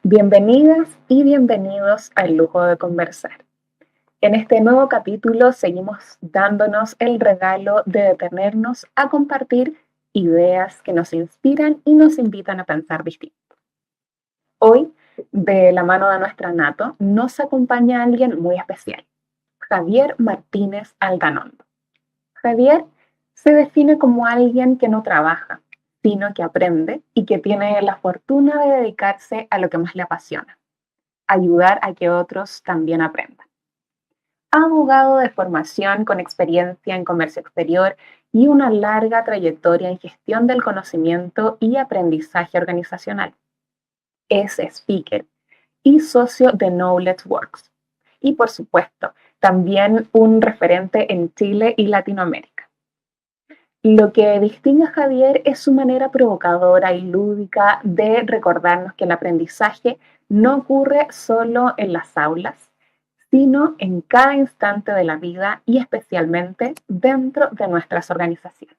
Bienvenidas y bienvenidos al lujo de conversar. En este nuevo capítulo seguimos dándonos el regalo de detenernos a compartir ideas que nos inspiran y nos invitan a pensar distinto. Hoy, de la mano de nuestra Nato, nos acompaña alguien muy especial, Javier Martínez Aldanondo. Javier se define como alguien que no trabaja, sino que aprende y que tiene la fortuna de dedicarse a lo que más le apasiona, ayudar a que otros también aprendan. Abogado de formación con experiencia en comercio exterior y una larga trayectoria en gestión del conocimiento y aprendizaje organizacional. Es speaker y socio de Knowledge Works. Y por supuesto, también un referente en Chile y Latinoamérica. Lo que distingue a Javier es su manera provocadora y lúdica de recordarnos que el aprendizaje no ocurre solo en las aulas, sino en cada instante de la vida y especialmente dentro de nuestras organizaciones.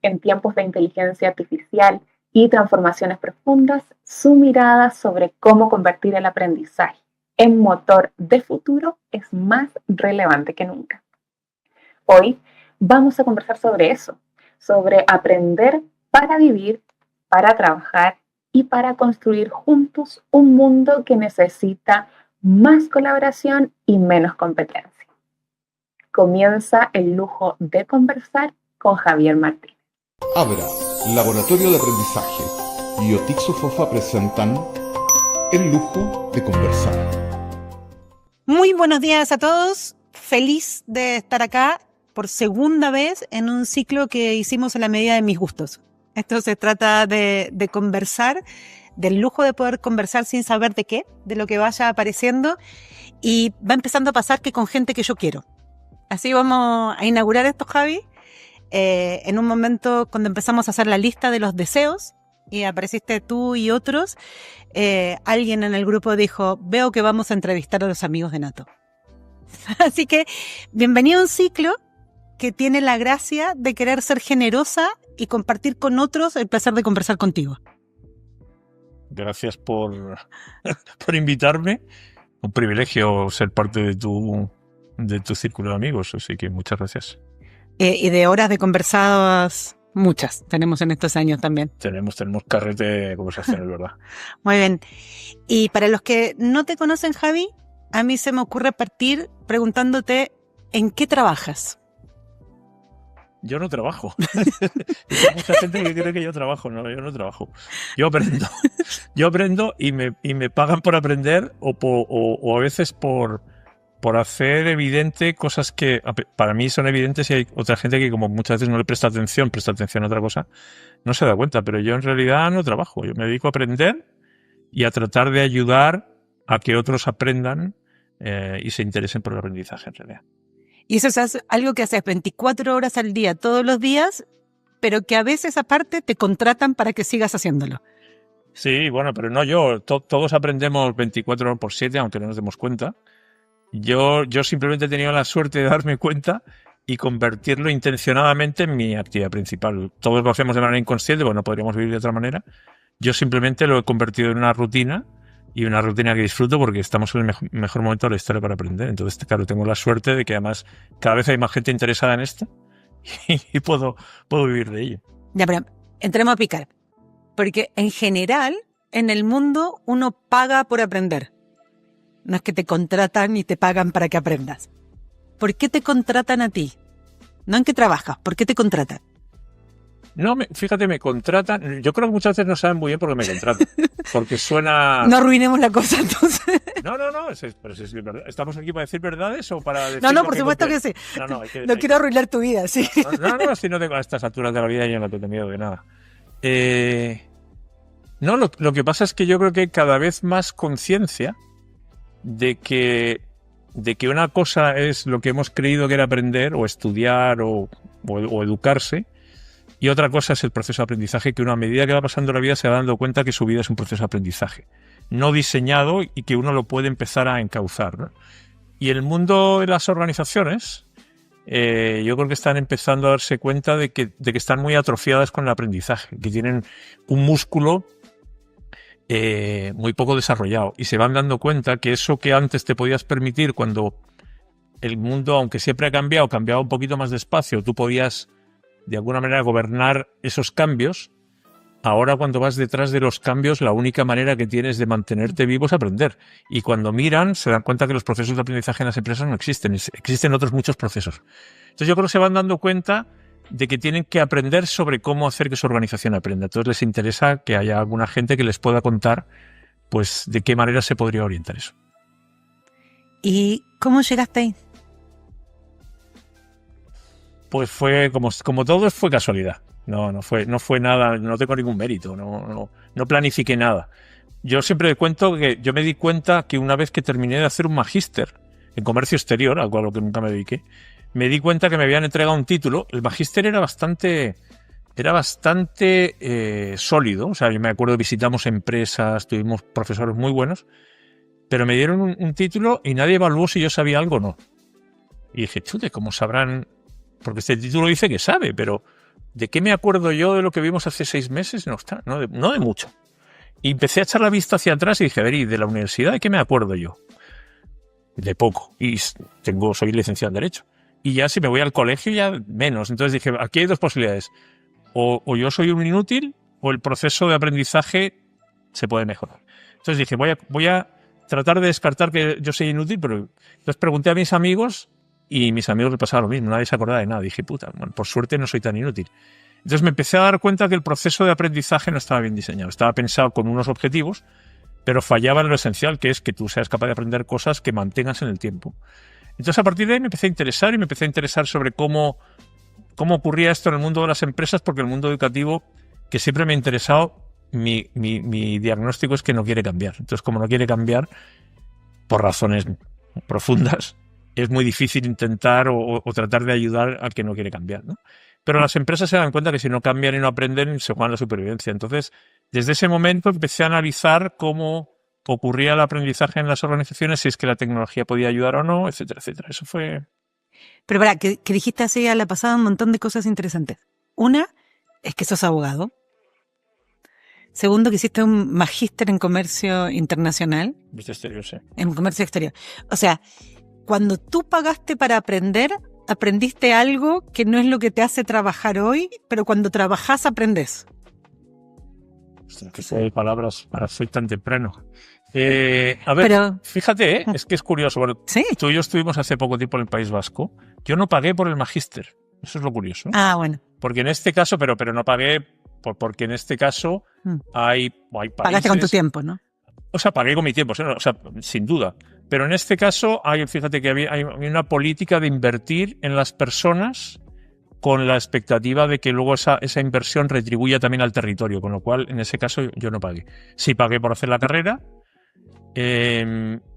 En tiempos de inteligencia artificial y transformaciones profundas, su mirada sobre cómo convertir el aprendizaje en motor de futuro es más relevante que nunca. Hoy vamos a conversar sobre eso, sobre aprender para vivir, para trabajar y para construir juntos un mundo que necesita más colaboración y menos competencia. Comienza el lujo de conversar con Javier Martínez. Abra, Laboratorio de Aprendizaje y Otixo Fofa presentan el lujo de conversar. Muy buenos días a todos. Feliz de estar acá por segunda vez en un ciclo que hicimos a la medida de mis gustos. Esto se trata de conversar, del lujo de poder conversar sin saber de qué, de lo que vaya apareciendo, y va empezando a pasar que con gente que yo quiero. Así vamos a inaugurar esto, Javi. En un momento cuando empezamos a hacer la lista de los deseos y apareciste tú y otros, alguien en el grupo dijo: veo que vamos a entrevistar a los amigos de Nato. Así que bienvenido a un ciclo que tiene la gracia de querer ser generosa y compartir con otros el placer de conversar contigo. Gracias por invitarme. Un privilegio ser parte de tu círculo de amigos, así que muchas gracias. Y de horas de conversadas, muchas tenemos en estos años también. Tenemos carrete de conversaciones, ¿verdad? Muy bien. Y para los que no te conocen, Javi, a mí se me ocurre partir preguntándote ¿en qué trabajas? Yo no trabajo. Hay mucha gente que cree que yo trabajo. No, yo no trabajo. Yo aprendo. Yo aprendo y me pagan por aprender o a veces por hacer evidente cosas que para mí son evidentes y hay otra gente que, como muchas veces no le presta atención a otra cosa, no se da cuenta. Pero yo en realidad no trabajo. Yo me dedico a aprender y a tratar de ayudar a que otros aprendan y se interesen por el aprendizaje en realidad. Y eso es algo que haces 24 horas al día, todos los días, pero que a veces aparte te contratan para que sigas haciéndolo. Sí, bueno, pero no yo. Todos aprendemos 24 horas por 7, aunque no nos demos cuenta. Yo simplemente he tenido la suerte de darme cuenta y convertirlo intencionadamente en mi actividad principal. Todos lo hacemos de manera inconsciente, porque no podríamos vivir de otra manera. Yo simplemente lo he convertido en una rutina, y una rutina que disfruto porque estamos en el mejor momento de la historia para aprender. Entonces, claro, tengo la suerte de que además cada vez hay más gente interesada en esto y puedo vivir de ello. Ya, pero entremos a picar. Porque en general, en el mundo, uno paga por aprender. No es que te contratan y te pagan para que aprendas. ¿Por qué te contratan a ti? No en qué trabajas, ¿por qué te contratan? No, fíjate, me contratan. Yo creo que muchas veces no saben muy bien por qué me contratan. Porque suena... No arruinemos la cosa, entonces. No. Pero es verdad. ¿Estamos aquí para decir verdades o para decir No, por supuesto que sí. No quiero arruinar tu vida, sí. No, si no tengo a estas alturas de la vida yo no tengo miedo de nada. No, lo que pasa es que yo creo que hay cada vez más conciencia de que una cosa es lo que hemos creído que era aprender o estudiar o educarse, y otra cosa es el proceso de aprendizaje, que uno a medida que va pasando la vida se va dando cuenta que su vida es un proceso de aprendizaje no diseñado y que uno lo puede empezar a encauzar, ¿no? Y el mundo de las organizaciones, yo creo que están empezando a darse cuenta de que están muy atrofiadas con el aprendizaje, que tienen un músculo muy poco desarrollado. Y se van dando cuenta que eso que antes te podías permitir cuando el mundo, aunque siempre ha cambiado, cambiaba un poquito más despacio, tú podías de alguna manera gobernar esos cambios. Ahora cuando vas detrás de los cambios, la única manera que tienes de mantenerte vivo es aprender. Y cuando miran, se dan cuenta que los procesos de aprendizaje en las empresas no existen. Existen otros muchos procesos. Entonces yo creo que se van dando cuenta de que tienen que aprender sobre cómo hacer que su organización aprenda. Entonces les interesa que haya alguna gente que les pueda contar pues de qué manera se podría orientar eso. ¿Y cómo llegaste ahí? Pues fue como todo, fue casualidad. No fue nada, no tengo ningún mérito, no planifiqué nada. Yo siempre cuento que yo me di cuenta que una vez que terminé de hacer un magíster en comercio exterior, algo a lo que nunca me dediqué, me di cuenta que me habían entregado un título. El magíster era bastante sólido. O sea, yo me acuerdo, visitamos empresas, tuvimos profesores muy buenos, pero me dieron un título y nadie evaluó si yo sabía algo o no. Y dije, chute, ¿cómo sabrán? Porque este título dice que sabe, pero ¿de qué me acuerdo yo de lo que vimos hace 6 meses? No de mucho. Y empecé a echar la vista hacia atrás y dije, a ver, ¿y de la universidad de qué me acuerdo yo? De poco. Y soy licenciado en Derecho. Y ya si me voy al colegio ya menos. Entonces dije, aquí hay 2 posibilidades. O yo soy un inútil o el proceso de aprendizaje se puede mejorar. Entonces dije, voy a tratar de descartar que yo soy inútil, pero entonces pregunté a mis amigos y mis amigos les pasaba lo mismo, nadie se acordaba de nada. Dije, puta, bueno, por suerte no soy tan inútil. Entonces me empecé a dar cuenta que el proceso de aprendizaje no estaba bien diseñado. Estaba pensado con unos objetivos, pero fallaba en lo esencial, que es que tú seas capaz de aprender cosas que mantengas en el tiempo. Entonces a partir de ahí me empecé a interesar sobre cómo ocurría esto en el mundo de las empresas, porque el mundo educativo, que siempre me ha interesado, mi diagnóstico es que no quiere cambiar. Entonces, como no quiere cambiar, por razones profundas, es muy difícil intentar o tratar de ayudar al que no quiere cambiar, ¿no? Pero las empresas se dan cuenta que si no cambian y no aprenden, se juegan la supervivencia. Entonces, desde ese momento empecé a analizar cómo ocurría el aprendizaje en las organizaciones, si es que la tecnología podía ayudar o no, etcétera, etcétera. Eso fue... Pero para, que dijiste así a la pasada un montón de cosas interesantes. Una es que sos abogado. Segundo, que hiciste un magíster en comercio internacional. Exterior, sí. En comercio exterior. O sea, cuando tú pagaste para aprender, aprendiste algo que no es lo que te hace trabajar hoy, pero cuando trabajás aprendes. Que hay palabras para soy tan temprano. A ver, pero, fíjate, es que es curioso. Bueno, ¿sí? Tú y yo estuvimos hace poco tiempo en el País Vasco. Yo no pagué por el magíster. Eso es lo curioso. Ah, bueno. Porque en este caso, pero no pagué porque en este caso hay países... Pagaste con tu tiempo, ¿no? O sea, pagué con mi tiempo, o sea, sin duda. Pero en este caso, fíjate que hay una política de invertir en las personas con la expectativa de que luego esa inversión retribuya también al territorio, con lo cual, en ese caso, yo no pagué. Sí pagué por hacer la carrera,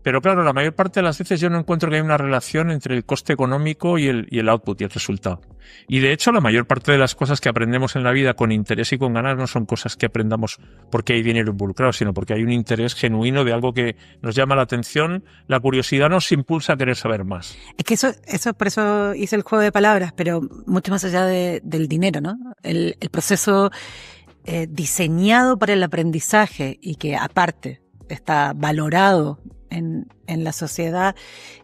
pero claro, la mayor parte de las veces yo no encuentro que haya una relación entre el coste económico y el output y el resultado. Y de hecho, la mayor parte de las cosas que aprendemos en la vida con interés y con ganas no son cosas que aprendamos porque hay dinero involucrado, sino porque hay un interés genuino de algo que nos llama la atención. La curiosidad nos impulsa a querer saber más. Es que eso por eso hice el juego de palabras, pero mucho más allá del dinero, ¿no? El proceso diseñado para el aprendizaje y que aparte está valorado en la sociedad,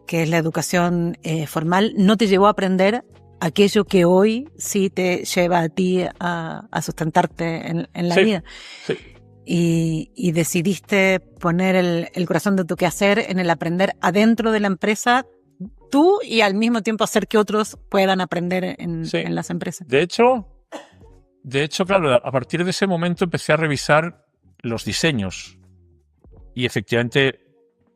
que es la educación formal, no te llevó a aprender aquello que hoy sí te lleva a ti a sustentarte en la vida. Sí. Y decidiste poner el corazón de tu quehacer en el aprender adentro de la empresa tú y al mismo tiempo hacer que otros puedan aprender en las empresas. De hecho, claro, a partir de ese momento empecé a revisar los diseños. Y efectivamente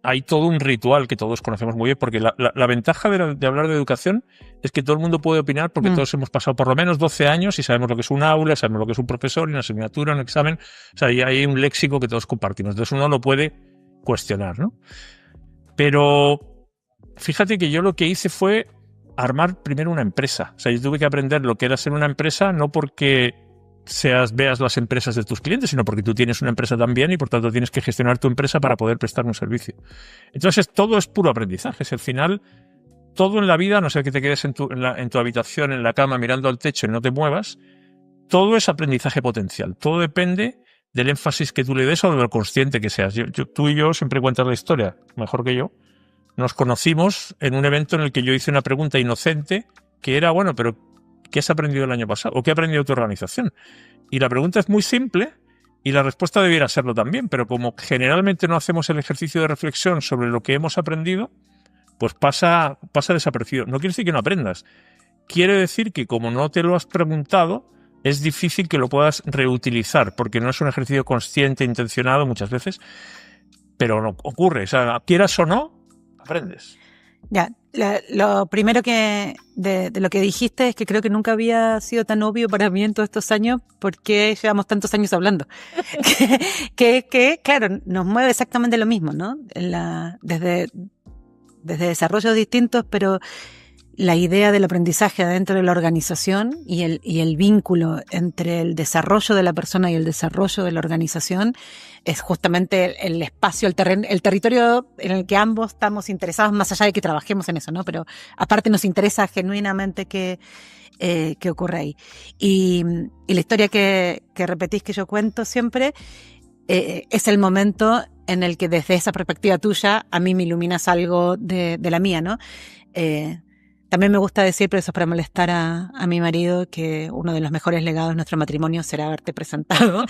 hay todo un ritual que todos conocemos muy bien, porque la ventaja de hablar de educación es que todo el mundo puede opinar, porque todos hemos pasado por lo menos 12 años y sabemos lo que es un aula, sabemos lo que es un profesor, una asignatura, un examen. O sea, hay un léxico que todos compartimos. Entonces uno lo puede cuestionar, ¿no? Pero fíjate que yo lo que hice fue armar primero una empresa. O sea, yo tuve que aprender lo que era ser una empresa, no porque veas las empresas de tus clientes, sino porque tú tienes una empresa también y por tanto tienes que gestionar tu empresa para poder prestar un servicio. Entonces todo es puro aprendizaje. Al final, todo en la vida, a no ser que te quedes en tu habitación, en la cama, mirando al techo y no te muevas, todo es aprendizaje potencial. Todo depende del énfasis que tú le des o de lo consciente que seas. Tú y yo siempre cuentas la historia, mejor que yo. Nos conocimos en un evento en el que yo hice una pregunta inocente que era, bueno, pero ¿qué has aprendido el año pasado? ¿O qué ha aprendido tu organización? Y la pregunta es muy simple y la respuesta debiera serlo también, pero como generalmente no hacemos el ejercicio de reflexión sobre lo que hemos aprendido, pues pasa desapercibido. No quiere decir que no aprendas. Quiere decir que como no te lo has preguntado, es difícil que lo puedas reutilizar, porque no es un ejercicio consciente, intencionado muchas veces, pero no ocurre. O sea, quieras o no, aprendes. Ya, lo primero de lo que dijiste es que creo que nunca había sido tan obvio para mí en todos estos años porque llevamos tantos años hablando. que claro, nos mueve exactamente lo mismo, ¿no? Desde desarrollos distintos, pero la idea del aprendizaje dentro de la organización y el vínculo entre el desarrollo de la persona y el desarrollo de la organización es justamente el espacio, el territorio en el que ambos estamos interesados, más allá de que trabajemos en eso, ¿no? Pero aparte nos interesa genuinamente que ocurra ahí. Y la historia que repetís, que yo cuento siempre, es el momento en el que desde esa perspectiva tuya a mí me iluminas algo de la mía, ¿no? También me gusta decir, pero eso es para molestar a mi marido, que uno de los mejores legados de nuestro matrimonio será haberte presentado.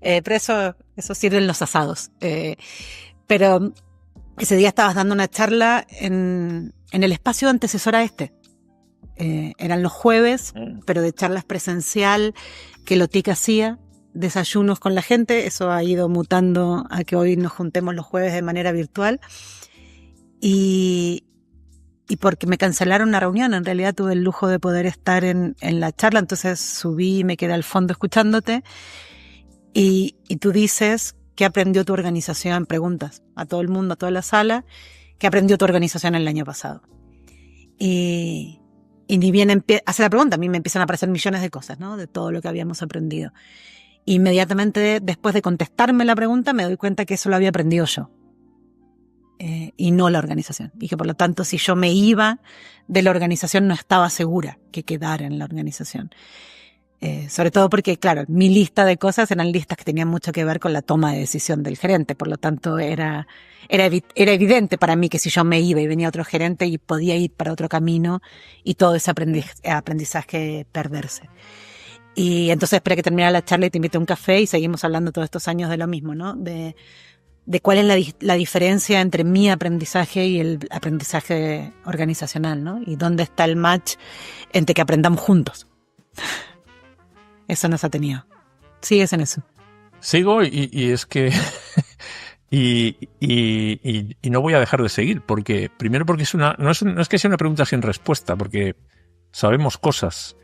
Pero eso sirve en los asados. Pero ese día estabas dando una charla en el espacio antecesor a este. Eran los jueves, pero de charlas presencial que Lotica hacía, desayunos con la gente. Eso ha ido mutando a que hoy nos juntemos los jueves de manera virtual. Y porque me cancelaron una reunión, en realidad tuve el lujo de poder estar en la charla, entonces subí y me quedé al fondo escuchándote. Y tú dices, ¿qué aprendió tu organización? Preguntas a todo el mundo, a toda la sala, ¿qué aprendió tu organización el año pasado? Y ni bien hace la pregunta, a mí me empiezan a aparecer millones de cosas, ¿no? De todo lo que habíamos aprendido. Inmediatamente después de contestarme la pregunta, me doy cuenta que eso lo había aprendido yo. Y no la organización. Y que por lo tanto, si yo me iba de la organización, no estaba segura que quedara en la organización. Sobre todo porque, claro, mi lista de cosas eran listas que tenían mucho que ver con la toma de decisión del gerente. Por lo tanto, era evidente para mí que si yo me iba y venía otro gerente y podía ir para otro camino y todo ese aprendizaje perderse. Y entonces esperé que terminara la charla y te invité a un café y seguimos hablando todos estos años de lo mismo, ¿no? De cuál es la diferencia entre mi aprendizaje y el aprendizaje organizacional, ¿no? Y dónde está el match entre que aprendamos juntos. Eso nos ha tenido. Sigues en eso. Sigo y es que y no voy a dejar de seguir, porque primero porque no es que sea una pregunta sin respuesta, porque sabemos cosas,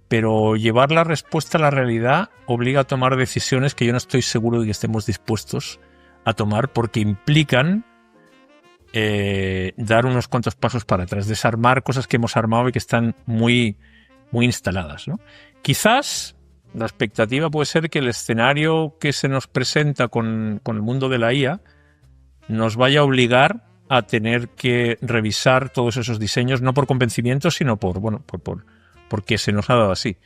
pero llevar la respuesta a la realidad obliga a tomar decisiones que yo no estoy seguro de que estemos dispuestos a tomar, porque implican dar unos cuantos pasos para atrás, desarmar cosas que hemos armado y que están muy, muy instaladas, ¿no? Quizás la expectativa puede ser que el escenario que se nos presenta con el mundo de la IA nos vaya a obligar a tener que revisar todos esos diseños, no por convencimiento, sino porque se nos ha dado así.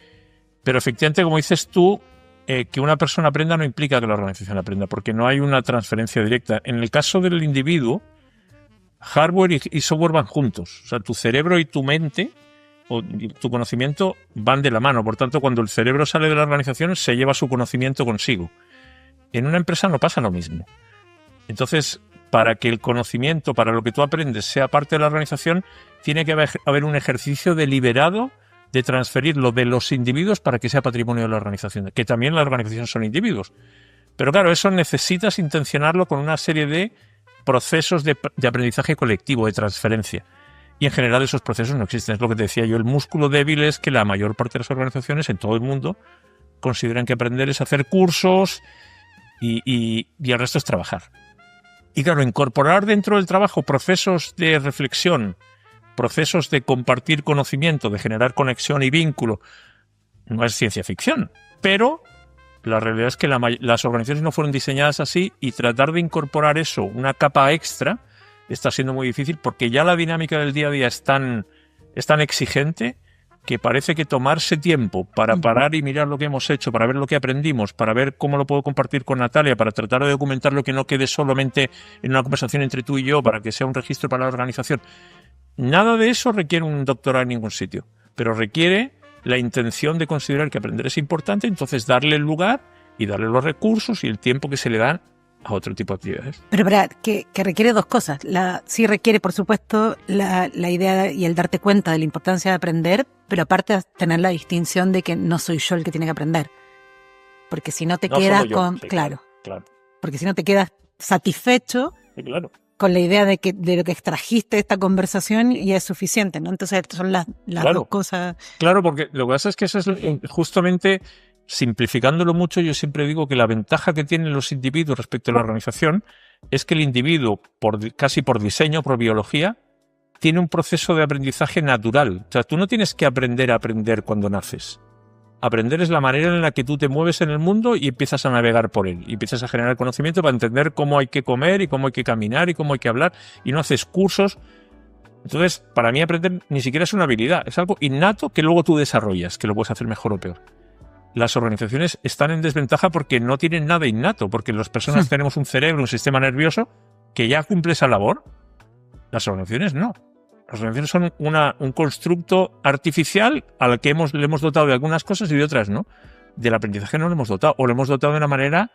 Pero efectivamente, como dices tú, que una persona aprenda no implica que la organización aprenda, porque no hay una transferencia directa. En el caso del individuo, hardware y software van juntos. O sea, tu cerebro y tu mente o tu conocimiento van de la mano. Por tanto, cuando el cerebro sale de la organización, se lleva su conocimiento consigo. En una empresa no pasa lo mismo. Entonces, para que el conocimiento, para lo que tú aprendes, sea parte de la organización, tiene que haber un ejercicio deliberado de transferirlo de los individuos para que sea patrimonio de la organización, que también la organización son individuos. Pero claro, eso necesitas intencionarlo con una serie de procesos de aprendizaje colectivo, de transferencia. Y en general esos procesos no existen. Es lo que te decía yo, el músculo débil es que la mayor parte de las organizaciones en todo el mundo consideran que aprender es hacer cursos y el resto es trabajar. Y claro, incorporar dentro del trabajo procesos de reflexión, procesos de compartir conocimiento, de generar conexión y vínculo, no es ciencia ficción, pero la realidad es que las organizaciones no fueron diseñadas así y tratar de incorporar eso, una capa extra, está siendo muy difícil porque ya la dinámica del día a día es tan exigente que parece que tomarse tiempo para parar y mirar lo que hemos hecho, para ver lo que aprendimos, para ver cómo lo puedo compartir con Natalia, para tratar de documentar lo que no quede solamente en una conversación entre tú y yo, para que sea un registro para la organización. Nada de eso requiere un doctorado en ningún sitio, pero requiere la intención de considerar que aprender es importante, entonces darle el lugar y darle los recursos y el tiempo que se le dan a otro tipo de actividades. Pero para que requiere dos cosas. Sí requiere, por supuesto, la idea y el darte cuenta de la importancia de aprender, pero aparte tener la distinción de que no soy yo el que tiene que aprender. Porque si no te quedas con... Sí, claro. Porque si no te quedas satisfecho con la idea de lo que extrajiste de esta conversación y es suficiente, ¿no? Entonces son las dos cosas... Claro, porque lo que pasa es que eso es justamente... Simplificándolo mucho, yo siempre digo que la ventaja que tienen los individuos respecto a la organización es que el individuo, casi por diseño, por biología, tiene un proceso de aprendizaje natural. O sea, tú no tienes que aprender a aprender cuando naces. Aprender es la manera en la que tú te mueves en el mundo y empiezas a navegar por él. Y empiezas a generar conocimiento para entender cómo hay que comer y cómo hay que caminar y cómo hay que hablar. Y no haces cursos. Entonces, para mí aprender ni siquiera es una habilidad. Es algo innato que luego tú desarrollas, que lo puedes hacer mejor o peor. Las organizaciones están en desventaja porque no tienen nada innato, porque las personas tenemos un cerebro, un sistema nervioso que ya cumple esa labor. Las organizaciones no. Las organizaciones son un constructo artificial al que le hemos dotado de algunas cosas y de otras no. Del aprendizaje no lo hemos dotado, o lo hemos dotado de una manera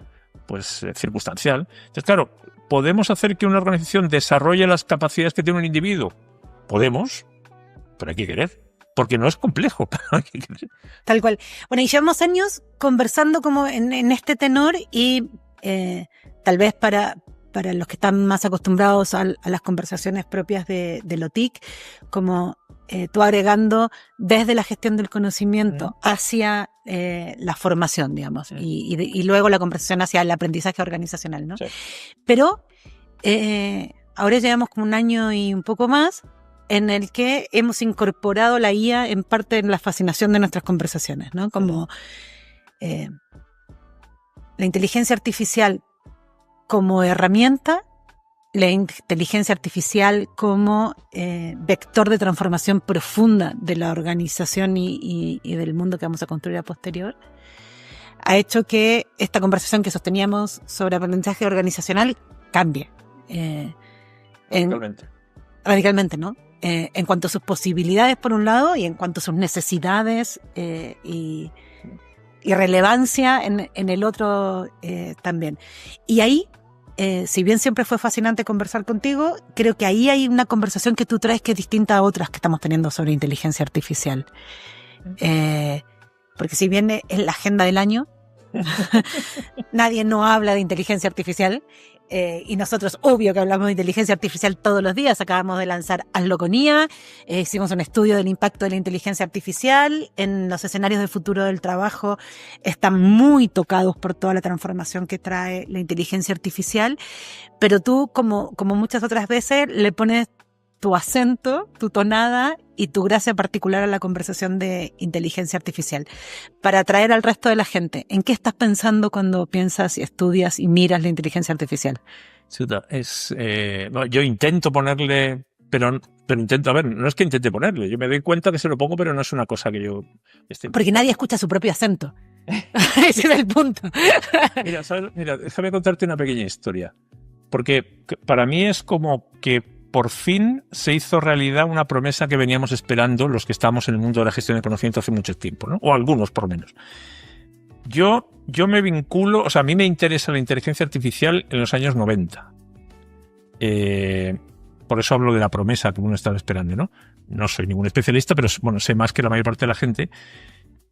circunstancial. Entonces, claro, ¿podemos hacer que una organización desarrolle las capacidades que tiene un individuo? Podemos, pero hay que querer. Porque no es complejo. Tal cual. Bueno, y llevamos años conversando como en este tenor y tal vez para los que están más acostumbrados a las conversaciones propias de LOTIC, como tú agregando desde la gestión del conocimiento hacia la formación, digamos, y luego la conversación hacia el aprendizaje organizacional, ¿no? Sí. Pero ahora llevamos como un año y un poco más en el que hemos incorporado la IA en parte en la fascinación de nuestras conversaciones, ¿no? Como la inteligencia artificial como herramienta, la inteligencia artificial como vector de transformación profunda de la organización y del mundo que vamos a construir a posterior, ha hecho que esta conversación que sosteníamos sobre aprendizaje organizacional cambie. Radicalmente, ¿no? En cuanto a sus posibilidades por un lado y en cuanto a sus necesidades y relevancia en el otro también. Y ahí, si bien siempre fue fascinante conversar contigo, creo que ahí hay una conversación que tú traes que es distinta a otras que estamos teniendo sobre inteligencia artificial. Porque si bien es la agenda del año, nadie no habla de inteligencia artificial. Y nosotros, obvio que hablamos de inteligencia artificial todos los días. Acabamos de lanzar Hazlo con IA, hicimos un estudio del impacto de la inteligencia artificial en los escenarios del futuro del trabajo. Están muy tocados por toda la transformación que trae la inteligencia artificial, pero tú, como muchas otras veces, le pones tu acento, tu tonada y tu gracia particular a la conversación de inteligencia artificial para atraer al resto de la gente. ¿En qué estás pensando cuando piensas y estudias y miras la inteligencia artificial? Yo intento ponerle, pero intento, a ver, no es que intente ponerle, yo me doy cuenta que se lo pongo, pero no es una cosa que yo esté... Porque nadie escucha su propio acento. Ese es el punto. Mira, déjame contarte una pequeña historia. Porque para mí es como que por fin se hizo realidad una promesa que veníamos esperando los que estamos en el mundo de la gestión de conocimiento hace mucho tiempo, ¿no? O algunos, por lo menos. Yo me vinculo, o sea, a mí me interesa la inteligencia artificial en los años 90. Por eso hablo de la promesa que uno estaba esperando, ¿no? No soy ningún especialista, pero bueno, sé más que la mayor parte de la gente.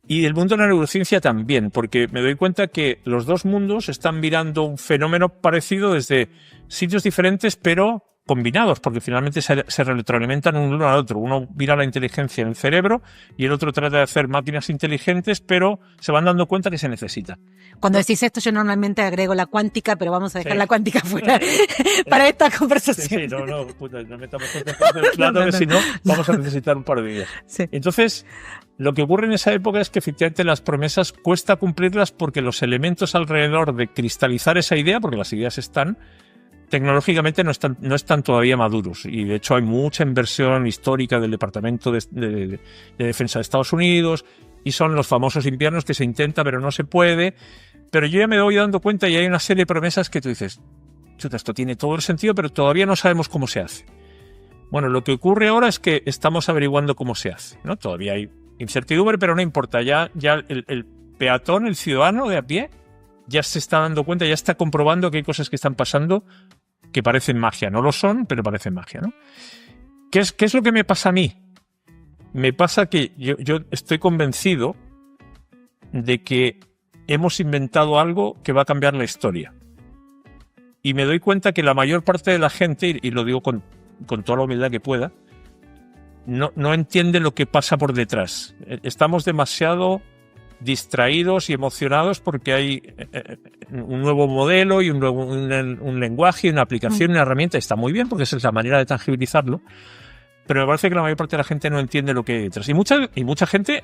Y del mundo de la neurociencia también, porque me doy cuenta que los dos mundos están mirando un fenómeno parecido desde sitios diferentes, pero combinados, porque finalmente se retroalimentan uno al otro. Uno mira la inteligencia en el cerebro y el otro trata de hacer máquinas inteligentes, pero se van dando cuenta que se necesita. Cuando decís esto, yo normalmente agrego la cuántica, pero vamos a dejar la cuántica fuera para esta conversación. No metamos cosas en el plato, que si no, vamos a necesitar un par de días. Sí. Entonces, lo que ocurre en esa época es que efectivamente las promesas cuesta cumplirlas porque los elementos alrededor de cristalizar esa idea, porque las ideas están, tecnológicamente no están todavía maduros. Y de hecho hay mucha inversión histórica del Departamento de Defensa de Estados Unidos, y son los famosos inviernos que se intenta pero no se puede. Pero yo ya me voy dando cuenta y hay una serie de promesas que tú dices, chuta, esto tiene todo el sentido, pero todavía no sabemos cómo se hace. Bueno, lo que ocurre ahora es que estamos averiguando cómo se hace, ¿no? Todavía hay incertidumbre, pero no importa. Ya el peatón, el ciudadano de a pie, ya se está dando cuenta, ya está comprobando que hay cosas que están pasando que parecen magia. No lo son, pero parecen magia, ¿no? ¿Qué es lo que me pasa a mí? Me pasa que yo estoy convencido de que hemos inventado algo que va a cambiar la historia. Y me doy cuenta que la mayor parte de la gente, y lo digo con toda la humildad que pueda, no entiende lo que pasa por detrás. Estamos demasiado distraídos y emocionados porque hay un nuevo modelo y un lenguaje, una aplicación, una herramienta. Está muy bien porque esa es la manera de tangibilizarlo, pero me parece que la mayor parte de la gente no entiende lo que hay detrás. Y mucha gente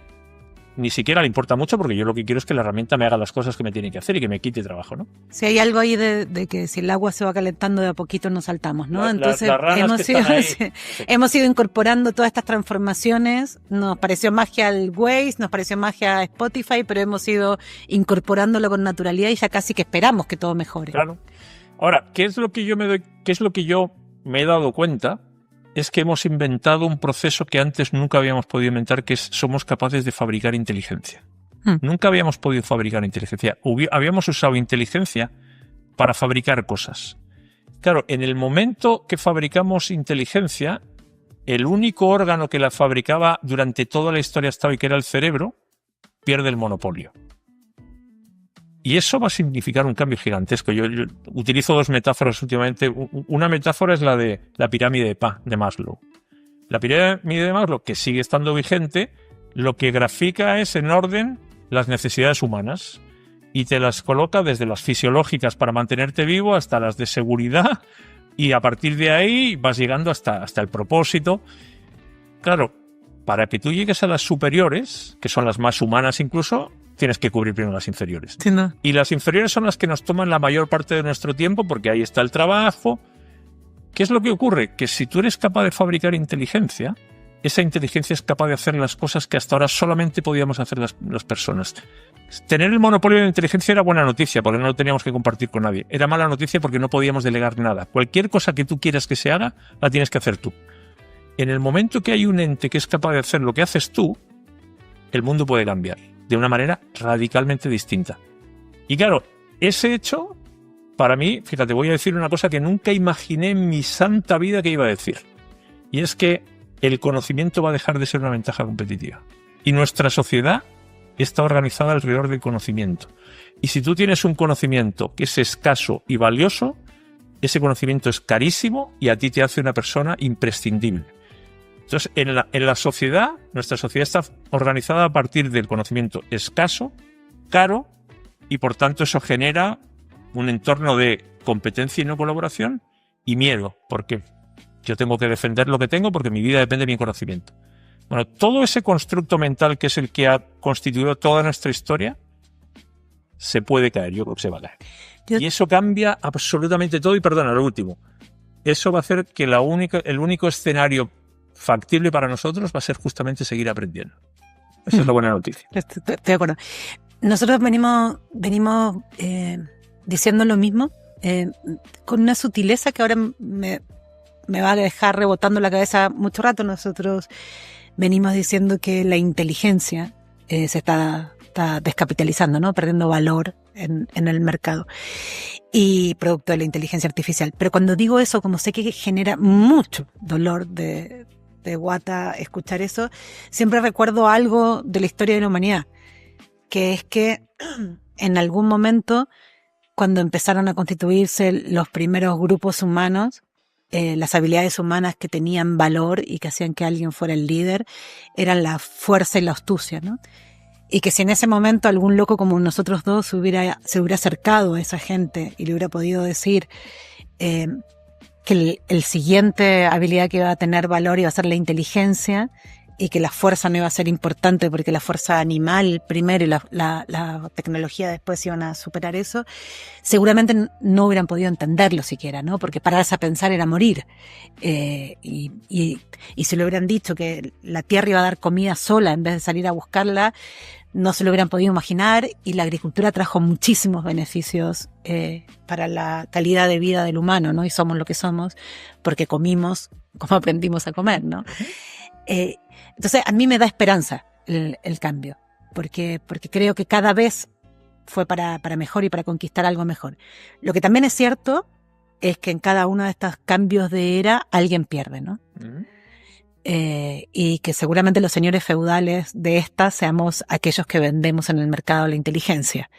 ni siquiera le importa mucho, porque yo lo que quiero es que la herramienta me haga las cosas que me tiene que hacer y que me quite trabajo, ¿no? Si hay algo ahí de que si el agua se va calentando de a poquito nos saltamos, ¿no? Entonces hemos ido incorporando todas estas transformaciones. Nos pareció magia el Waze, nos pareció magia Spotify, pero hemos ido incorporándolo con naturalidad y ya casi que esperamos que todo mejore. Claro. Ahora, ¿qué es lo que yo me he dado cuenta? Es que hemos inventado un proceso que antes nunca habíamos podido inventar, que somos capaces de fabricar inteligencia. Nunca habíamos podido fabricar inteligencia. Habíamos usado inteligencia para fabricar cosas. Claro, en el momento que fabricamos inteligencia, el único órgano que la fabricaba durante toda la historia hasta hoy, que era el cerebro, pierde el monopolio. Y eso va a significar un cambio gigantesco. Yo utilizo dos metáforas últimamente. Una metáfora es la de la pirámide de Maslow. La pirámide de Maslow, que sigue estando vigente, lo que grafica es en orden las necesidades humanas y te las coloca desde las fisiológicas para mantenerte vivo hasta las de seguridad, y a partir de ahí vas llegando hasta el propósito. Claro, para que tú llegues a las superiores, que son las más humanas incluso, tienes que cubrir primero las inferiores. Sí, ¿no? Y las inferiores son las que nos toman la mayor parte de nuestro tiempo, porque ahí está el trabajo. ¿Qué es lo que ocurre? Que si tú eres capaz de fabricar inteligencia, esa inteligencia es capaz de hacer las cosas que hasta ahora solamente podíamos hacer las personas. Tener el monopolio de la inteligencia era buena noticia, porque no lo teníamos que compartir con nadie. Era mala noticia porque no podíamos delegar nada. Cualquier cosa que tú quieras que se haga, la tienes que hacer tú. En el momento que hay un ente que es capaz de hacer lo que haces tú, el mundo puede cambiar de una manera radicalmente distinta. Y claro, ese hecho, para mí, fíjate, voy a decir una cosa que nunca imaginé en mi santa vida que iba a decir. Y es que el conocimiento va a dejar de ser una ventaja competitiva. Y nuestra sociedad está organizada alrededor del conocimiento. Y si tú tienes un conocimiento que es escaso y valioso, ese conocimiento es carísimo y a ti te hace una persona imprescindible. Entonces, en la sociedad, nuestra sociedad está organizada a partir del conocimiento escaso, caro, y por tanto eso genera un entorno de competencia y no colaboración y miedo, porque yo tengo que defender lo que tengo porque mi vida depende de mi conocimiento. Bueno, todo ese constructo mental que es el que ha constituido toda nuestra historia se puede caer, yo creo que se va a caer. Y eso cambia absolutamente todo. Y perdona, lo último, eso va a hacer que el único escenario factible para nosotros va a ser justamente seguir aprendiendo. Esa es la buena noticia. Estoy de acuerdo. Nosotros venimos diciendo lo mismo, con una sutileza que ahora me va a dejar rebotando la cabeza mucho rato. Nosotros venimos diciendo que la inteligencia se está descapitalizando, ¿no? Perdiendo valor en el mercado y producto de la inteligencia artificial. Pero cuando digo eso, como sé que genera mucho dolor de guata escuchar eso, siempre recuerdo algo de la historia de la humanidad, que es que en algún momento, cuando empezaron a constituirse los primeros grupos humanos, las habilidades humanas que tenían valor y que hacían que alguien fuera el líder eran la fuerza y la astucia, ¿no? Y que si en ese momento algún loco como nosotros dos se hubiera acercado a esa gente y le hubiera podido decir que el siguiente habilidad que iba a tener valor iba a ser la inteligencia, y que la fuerza no iba a ser importante porque la fuerza animal primero y la tecnología después iban a superar eso, seguramente no hubieran podido entenderlo siquiera, ¿no? Porque pararse a pensar era morir. Y si le hubieran dicho que la tierra iba a dar comida sola en vez de salir a buscarla, no se lo hubieran podido imaginar, y la agricultura trajo muchísimos beneficios para la calidad de vida del humano, ¿no? Y somos lo que somos porque comimos como aprendimos a comer, ¿no? Entonces a mí me da esperanza el cambio, porque creo que cada vez fue para mejor y para conquistar algo mejor. Lo que también es cierto es que en cada uno de estos cambios de era alguien pierde, ¿no? Y que seguramente los señores feudales de esta seamos aquellos que vendemos en el mercado la inteligencia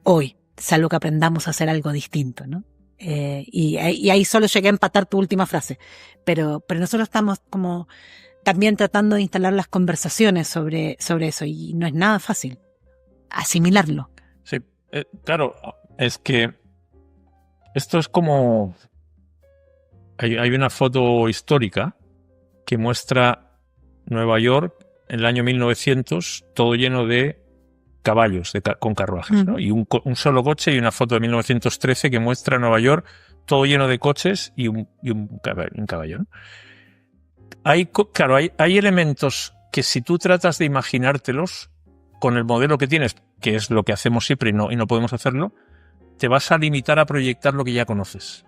hoy, salvo que aprendamos a hacer algo distinto, ¿no? Y ahí solo llegué a empatar tu última frase, pero nosotros estamos como también tratando de instalar las conversaciones sobre eso, y no es nada fácil asimilarlo. Sí, claro, es que esto es como... Hay una foto histórica que muestra Nueva York en el año 1900, todo lleno de caballos con carruajes, ¿no? Y un solo coche, y una foto de 1913 que muestra Nueva York todo lleno de coches y un caballo, ¿no? Claro, hay elementos que si tú tratas de imaginártelos con el modelo que tienes, que es lo que hacemos siempre y no podemos hacerlo, te vas a limitar a proyectar lo que ya conoces.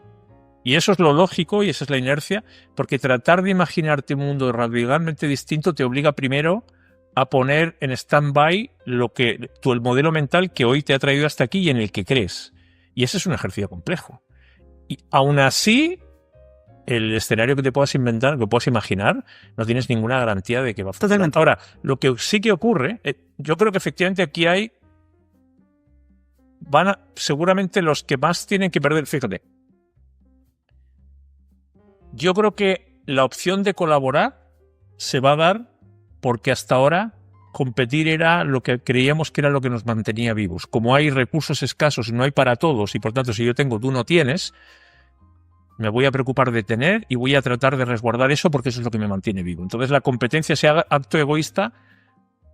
Y eso es lo lógico y esa es la inercia, porque tratar de imaginarte un mundo radicalmente distinto te obliga primero a poner en stand-by el modelo mental que hoy te ha traído hasta aquí y en el que crees. Y ese es un ejercicio complejo. Y aún así, el escenario que te puedas inventar, que puedas imaginar, no tienes ninguna garantía de que va a funcionar. Totalmente. Ahora, lo que sí que ocurre, yo creo que efectivamente aquí seguramente los que más tienen que perder, fíjate, yo creo que la opción de colaborar se va a dar porque hasta ahora competir era lo que creíamos que era lo que nos mantenía vivos. Como hay recursos escasos y no hay para todos, y por tanto si yo tengo, tú no tienes, me voy a preocupar de tener y voy a tratar de resguardar eso porque eso es lo que me mantiene vivo. Entonces la competencia, ese acto egoísta,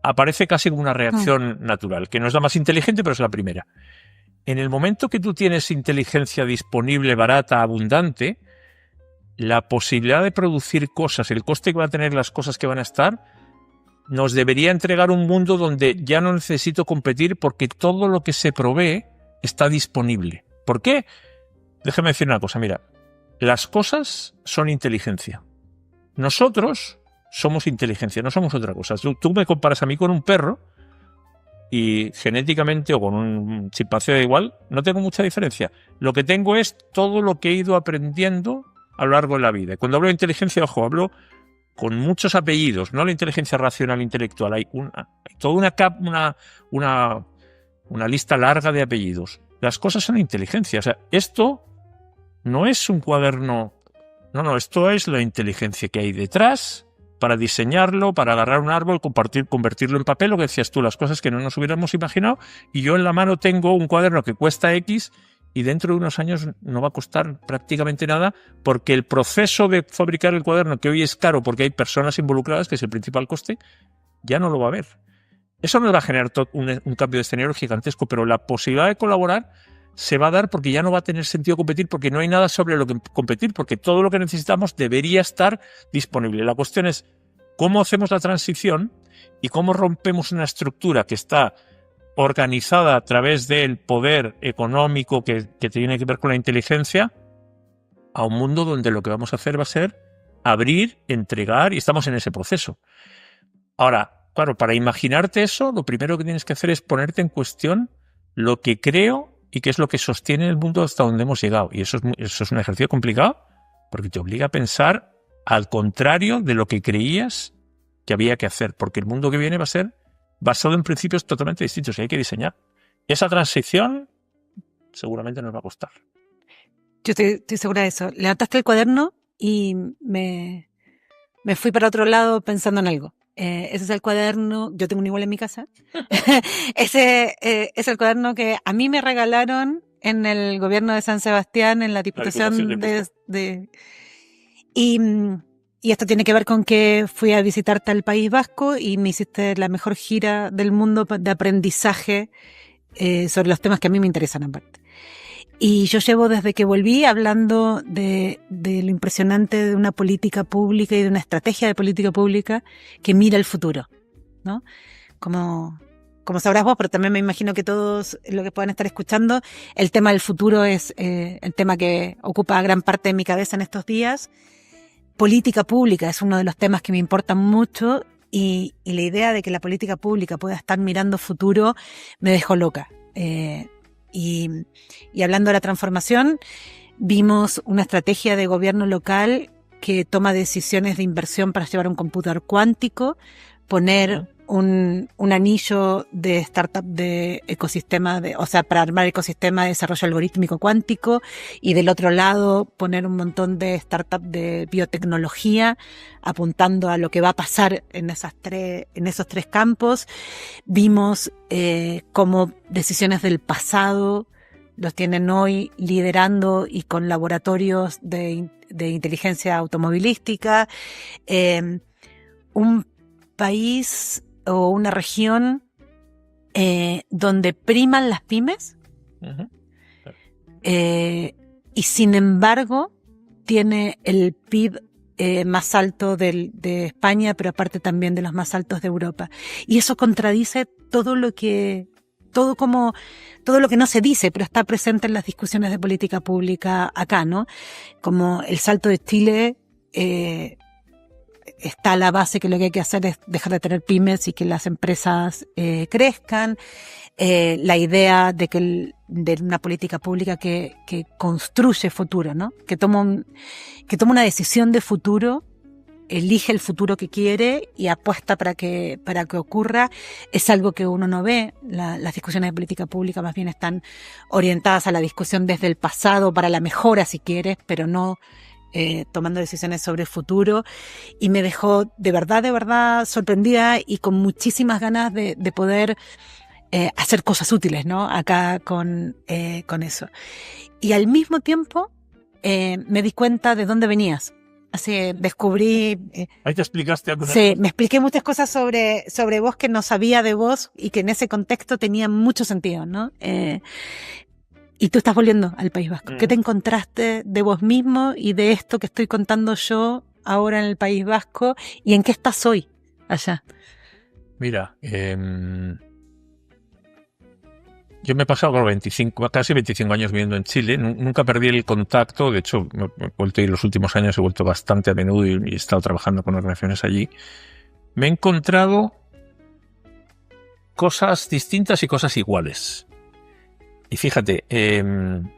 aparece casi como una reacción natural, que no es la más inteligente, pero es la primera. En el momento que tú tienes inteligencia disponible, barata, abundante, la posibilidad de producir cosas, el coste que van a tener las cosas que van a estar, nos debería entregar un mundo donde ya no necesito competir porque todo lo que se provee está disponible. ¿Por qué? Déjame decir una cosa, mira, las cosas son inteligencia. Nosotros somos inteligencia, no somos otra cosa. Tú me comparas a mí con un perro y genéticamente o con un chimpancé da igual, no tengo mucha diferencia. Lo que tengo es todo lo que he ido aprendiendo a lo largo de la vida. Y cuando hablo de inteligencia, ojo, hablo con muchos apellidos, no la inteligencia racional intelectual. Hay toda una lista larga de apellidos. Las cosas son inteligencia. O sea, esto no es un cuaderno. No, esto es la inteligencia que hay detrás para diseñarlo, para agarrar un árbol, convertirlo en papel, lo que decías tú, las cosas que no nos hubiéramos imaginado. Y yo en la mano tengo un cuaderno que cuesta X y dentro de unos años no va a costar prácticamente nada porque el proceso de fabricar el cuaderno, que hoy es caro porque hay personas involucradas, que es el principal coste, ya no lo va a haber. Eso nos va a generar un cambio de escenario gigantesco, pero la posibilidad de colaborar se va a dar porque ya no va a tener sentido competir, porque no hay nada sobre lo que competir, porque todo lo que necesitamos debería estar disponible. La cuestión es cómo hacemos la transición y cómo rompemos una estructura que está organizada a través del poder económico que tiene que ver con la inteligencia a un mundo donde lo que vamos a hacer va a ser abrir, entregar, y estamos en ese proceso. Ahora, claro, para imaginarte eso, lo primero que tienes que hacer es ponerte en cuestión lo que creo y qué es lo que sostiene el mundo hasta donde hemos llegado. Y eso es un ejercicio complicado porque te obliga a pensar al contrario de lo que creías que había que hacer, porque el mundo que viene va a ser basado en principios totalmente distintos y hay que diseñar. Esa transición seguramente nos va a costar. Yo estoy segura de eso. Levantaste el cuaderno y me fui para otro lado pensando en algo. Ese es el cuaderno, yo tengo un igual en mi casa. Ese es el cuaderno que a mí me regalaron en el gobierno de San Sebastián, en la Diputación y Y esto tiene que ver con que fui a visitarte al País Vasco y me hiciste la mejor gira del mundo de aprendizaje sobre los temas que a mí me interesan aparte. Y yo llevo desde que volví hablando de lo impresionante de una política pública y de una estrategia de política pública que mira el futuro, ¿no? Como sabrás vos, pero también me imagino que todos lo que puedan estar escuchando, el tema del futuro es el tema que ocupa gran parte de mi cabeza en estos días. Política pública es uno de los temas que me importan mucho y la idea de que la política pública pueda estar mirando futuro me dejó loca. Y hablando de la transformación, vimos una estrategia de gobierno local que toma decisiones de inversión para llevar un computador cuántico, poner un anillo de startup de ecosistema, o sea, para armar ecosistema de desarrollo algorítmico cuántico, y del otro lado poner un montón de startup de biotecnología apuntando a lo que va a pasar en esos tres campos. Vimos cómo decisiones del pasado los tienen hoy liderando y con laboratorios de inteligencia automovilística. Un país o una región donde priman las pymes, y sin embargo tiene el PIB más alto de España, pero aparte también de los más altos de Europa. Y eso contradice todo lo que no se dice, pero está presente en las discusiones de política pública acá, ¿no? Como el salto de Chile está a la base que lo que hay que hacer es dejar de tener pymes y que las empresas crezcan. La idea de una política pública que construye futuro, ¿no? Que toma una decisión de futuro, elige el futuro que quiere y apuesta para que ocurra, es algo que uno no ve. Las discusiones de política pública más bien están orientadas a la discusión desde el pasado para la mejora, si quieres, pero no tomando decisiones sobre el futuro, y me dejó de verdad sorprendida y con muchísimas ganas de poder hacer cosas útiles, ¿no? Acá con eso. Y al mismo tiempo me di cuenta de dónde venías. Así descubrí... Ahí te explicaste algo. Sí, me expliqué muchas cosas sobre vos que no sabía de vos y que en ese contexto tenían mucho sentido, ¿no? Y tú estás volviendo al País Vasco. ¿Qué te encontraste de vos mismo y de esto que estoy contando yo ahora en el País Vasco? ¿Y en qué estás hoy allá? Mira, yo me he pasado casi 25 años viviendo en Chile. Nunca perdí el contacto. De hecho, me he vuelto a ir los últimos años, he vuelto bastante a menudo y he estado trabajando con organizaciones allí. Me he encontrado cosas distintas y cosas iguales. Y fíjate, el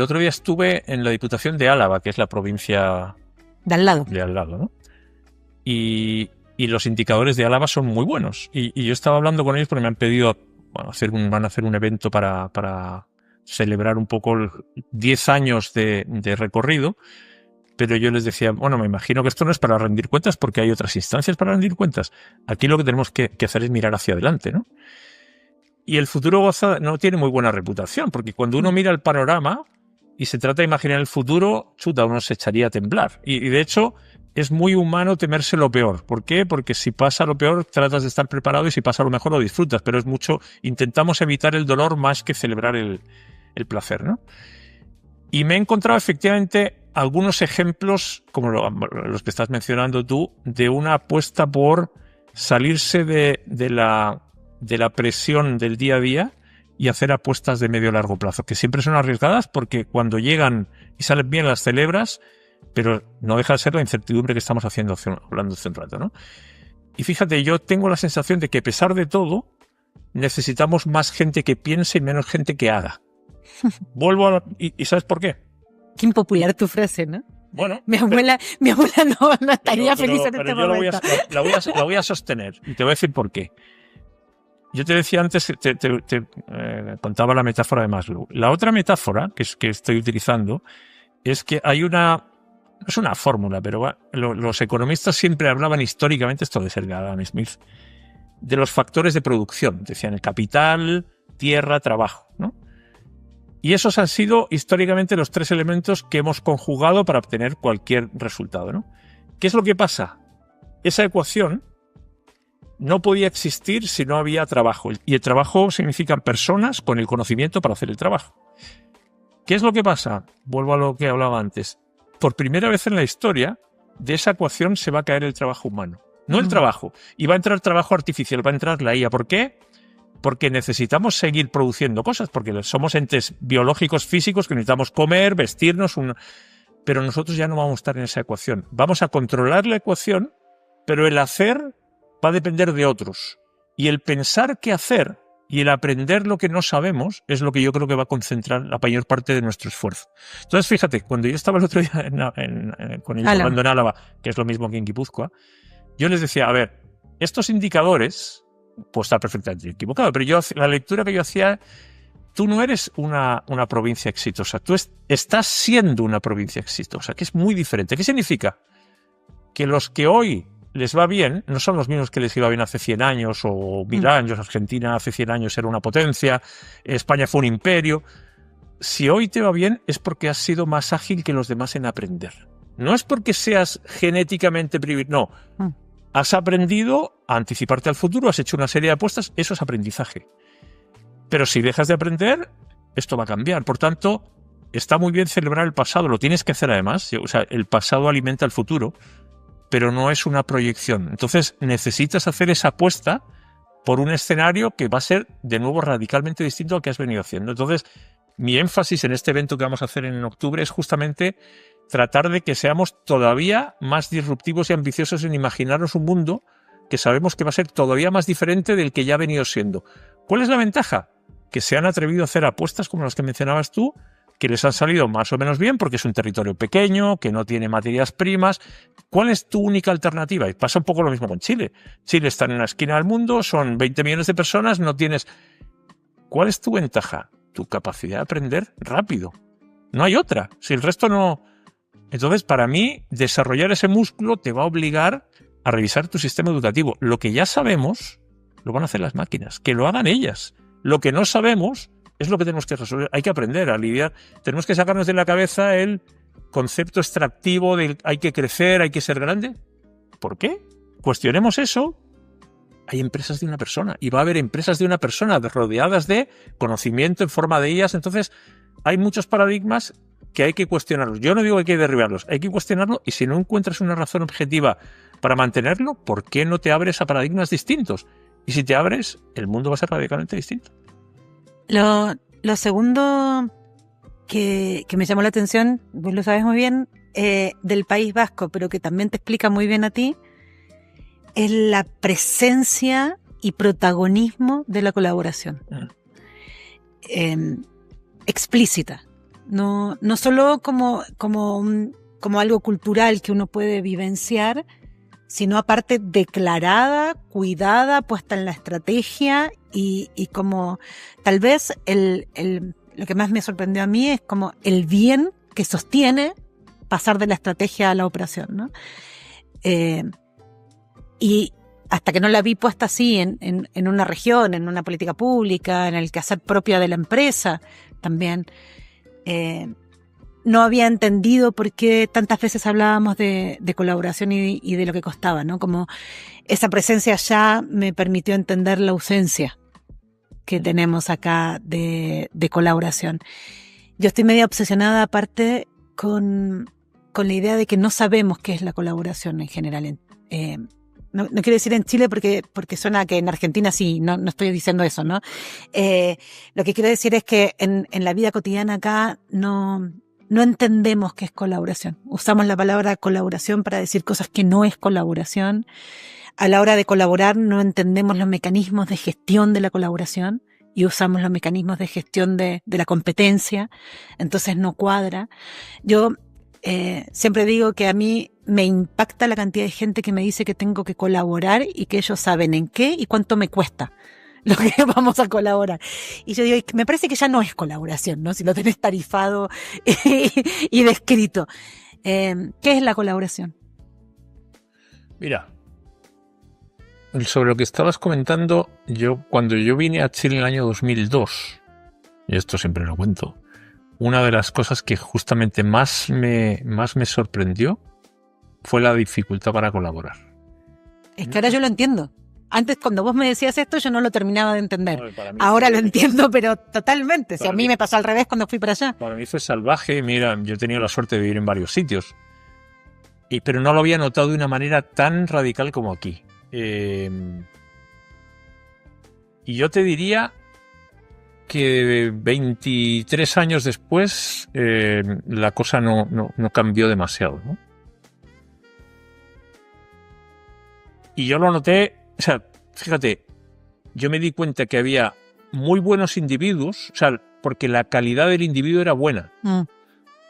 otro día estuve en la Diputación de Álava, que es la provincia de al lado, ¿no? Y los indicadores de Álava son muy buenos. Y yo estaba hablando con ellos porque me han pedido van a hacer un evento para celebrar un poco 10 años de recorrido. Pero yo les decía, bueno, me imagino que esto no es para rendir cuentas porque hay otras instancias para rendir cuentas. Aquí lo que tenemos que hacer es mirar hacia adelante, ¿no? Y el futuro no tiene muy buena reputación, porque cuando uno mira el panorama y se trata de imaginar el futuro, uno se echaría a temblar. Y de hecho, es muy humano temerse lo peor. ¿Por qué? Porque si pasa lo peor, tratas de estar preparado, y si pasa lo mejor, lo disfrutas. Pero intentamos evitar el dolor más que celebrar el placer, ¿no? Y me he encontrado efectivamente algunos ejemplos, como los que estás mencionando tú, de una apuesta por salirse de la presión del día a día y hacer apuestas de medio a largo plazo, que siempre son arriesgadas porque cuando llegan y salen bien las celebras, pero no deja de ser la incertidumbre que estamos hablando hace un rato, ¿no? Y fíjate, yo tengo la sensación de que a pesar de todo, necesitamos más gente que piense y menos gente que haga. ¿Y sabes por qué? Qué impopular tu frase, ¿no? Bueno, mi abuela no estaría feliz en este momento. La voy a sostener y te voy a decir por qué. Yo te decía antes, te contaba la metáfora de Maslow. La otra metáfora que estoy utilizando es que hay no es una fórmula, pero los economistas siempre hablaban históricamente, esto de ser Adam Smith, de los factores de producción. Decían el capital, tierra, trabajo, ¿no? Y esos han sido históricamente los 3 elementos que hemos conjugado para obtener cualquier resultado, ¿no? ¿Qué es lo que pasa? Esa ecuación no podía existir si no había trabajo. Y el trabajo significan personas con el conocimiento para hacer el trabajo. ¿Qué es lo que pasa? Vuelvo a lo que hablaba antes. Por primera vez en la historia, de esa ecuación se va a caer el trabajo humano. No el trabajo. Y va a entrar trabajo artificial, va a entrar la IA. ¿Por qué? Porque necesitamos seguir produciendo cosas, porque somos entes biológicos, físicos, que necesitamos comer, vestirnos, pero nosotros ya no vamos a estar en esa ecuación. Vamos a controlar la ecuación, pero el hacer va a depender de otros. Y el pensar qué hacer y el aprender lo que no sabemos es lo que yo creo que va a concentrar la mayor parte de nuestro esfuerzo. Entonces, fíjate, cuando yo estaba el otro día con ellos hablando en Álava, que es lo mismo que en Guipúzcoa, yo les decía, a ver, estos indicadores, pues está perfectamente equivocado, pero la lectura que yo hacía, tú no eres una provincia exitosa, tú estás siendo una provincia exitosa, que es muy diferente. ¿Qué significa? Que los que hoy les va bien no son los mismos que les iba bien hace 100 años o 1000 años. Argentina hace 100 años era una potencia, España fue un imperio. Si hoy te va bien es porque has sido más ágil que los demás en aprender. No es porque seas genéticamente privilegiado, no. Has aprendido a anticiparte al futuro, has hecho una serie de apuestas, eso es aprendizaje. Pero si dejas de aprender, esto va a cambiar. Por tanto, está muy bien celebrar el pasado, lo tienes que hacer además. O sea, el pasado alimenta el futuro, pero no es una proyección. Entonces, necesitas hacer esa apuesta por un escenario que va a ser, de nuevo, radicalmente distinto al que has venido haciendo. Entonces, mi énfasis en este evento que vamos a hacer en octubre es justamente tratar de que seamos todavía más disruptivos y ambiciosos en imaginarnos un mundo que sabemos que va a ser todavía más diferente del que ya ha venido siendo. ¿Cuál es la ventaja? Que se han atrevido a hacer apuestas como las que mencionabas tú, que les han salido más o menos bien porque es un territorio pequeño, que no tiene materias primas. ¿Cuál es tu única alternativa? Y pasa un poco lo mismo con Chile. Chile está en la esquina del mundo, son 20 millones de personas, no tienes... ¿Cuál es tu ventaja? Tu capacidad de aprender rápido. No hay otra. Si el resto no... Entonces, para mí, desarrollar ese músculo te va a obligar a revisar tu sistema educativo. Lo que ya sabemos, lo van a hacer las máquinas. Que lo hagan ellas. Lo que no sabemos es lo que tenemos que resolver. Hay que aprender a lidiar. Tenemos que sacarnos de la cabeza el concepto extractivo de hay que crecer, hay que ser grande. ¿Por qué? Cuestionemos eso. Hay empresas de una persona y va a haber empresas de una persona rodeadas de conocimiento en forma de ellas. Entonces, hay muchos paradigmas que hay que cuestionarlos. Yo no digo que hay que derribarlos, hay que cuestionarlo y si no encuentras una razón objetiva para mantenerlo, ¿por qué no te abres a paradigmas distintos? Y si te abres, el mundo va a ser radicalmente distinto. Lo segundo que me llamó la atención, vos lo sabes muy bien, del País Vasco, pero que también te explica muy bien a ti, es la presencia y protagonismo de la colaboración. Explícita. No solo como algo cultural que uno puede vivenciar, sino aparte declarada, cuidada, puesta en la estrategia y como tal vez lo que más me sorprendió a mí es como el bien que sostiene pasar de la estrategia a la operación, ¿no? Y hasta que no la vi puesta así en una región, en una política pública, en el quehacer propio de la empresa también, no había entendido por qué tantas veces hablábamos de colaboración y de lo que costaba, ¿no? Como esa presencia ya me permitió entender la ausencia que tenemos acá de colaboración. Yo estoy medio obsesionada aparte con la idea de que no sabemos qué es la colaboración en general. No quiero decir en Chile porque suena que en Argentina sí, no estoy diciendo eso, ¿no? Lo que quiero decir es que en la vida cotidiana acá no entendemos qué es colaboración. Usamos la palabra colaboración para decir cosas que no es colaboración. A la hora de colaborar no entendemos los mecanismos de gestión de la colaboración y usamos los mecanismos de gestión de la competencia. Entonces no cuadra. Yo siempre digo que a mí me impacta la cantidad de gente que me dice que tengo que colaborar y que ellos saben en qué y cuánto me cuesta lo que vamos a colaborar. Y yo digo, me parece que ya no es colaboración, ¿no? Si lo tenés tarifado y descrito. ¿Qué es la colaboración? Mira, sobre lo que estabas comentando, cuando yo vine a Chile en el año 2002, y esto siempre lo cuento, una de las cosas que justamente más me sorprendió fue la dificultad para colaborar. Es que ahora yo lo entiendo. Antes, cuando vos me decías esto, yo no lo terminaba de entender. Para mí Ahora fue- lo entiendo, pero totalmente. Si Para a mí mí- me pasó al revés cuando fui para allá. Para mí fue salvaje. Mira, yo he tenido la suerte de vivir en varios sitios, pero no lo había notado de una manera tan radical como aquí. Y yo te diría que 23 años después la cosa no cambió demasiado, ¿no? Y yo lo noté, o sea, fíjate, yo me di cuenta que había muy buenos individuos, o sea, porque la calidad del individuo era buena,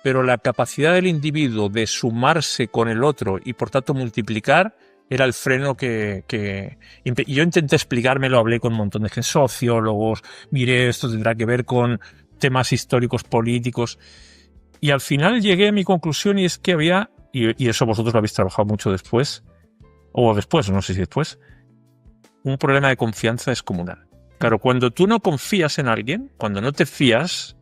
pero la capacidad del individuo de sumarse con el otro y por tanto multiplicar era el freno y yo intenté explicármelo, hablé con un montón de sociólogos, miré, esto tendrá que ver con temas históricos, políticos, y al final llegué a mi conclusión, y es que había, y eso vosotros lo habéis trabajado mucho después, o después, no sé si después, un problema de confianza descomunal. Claro, cuando tú no confías en alguien, cuando no te fías,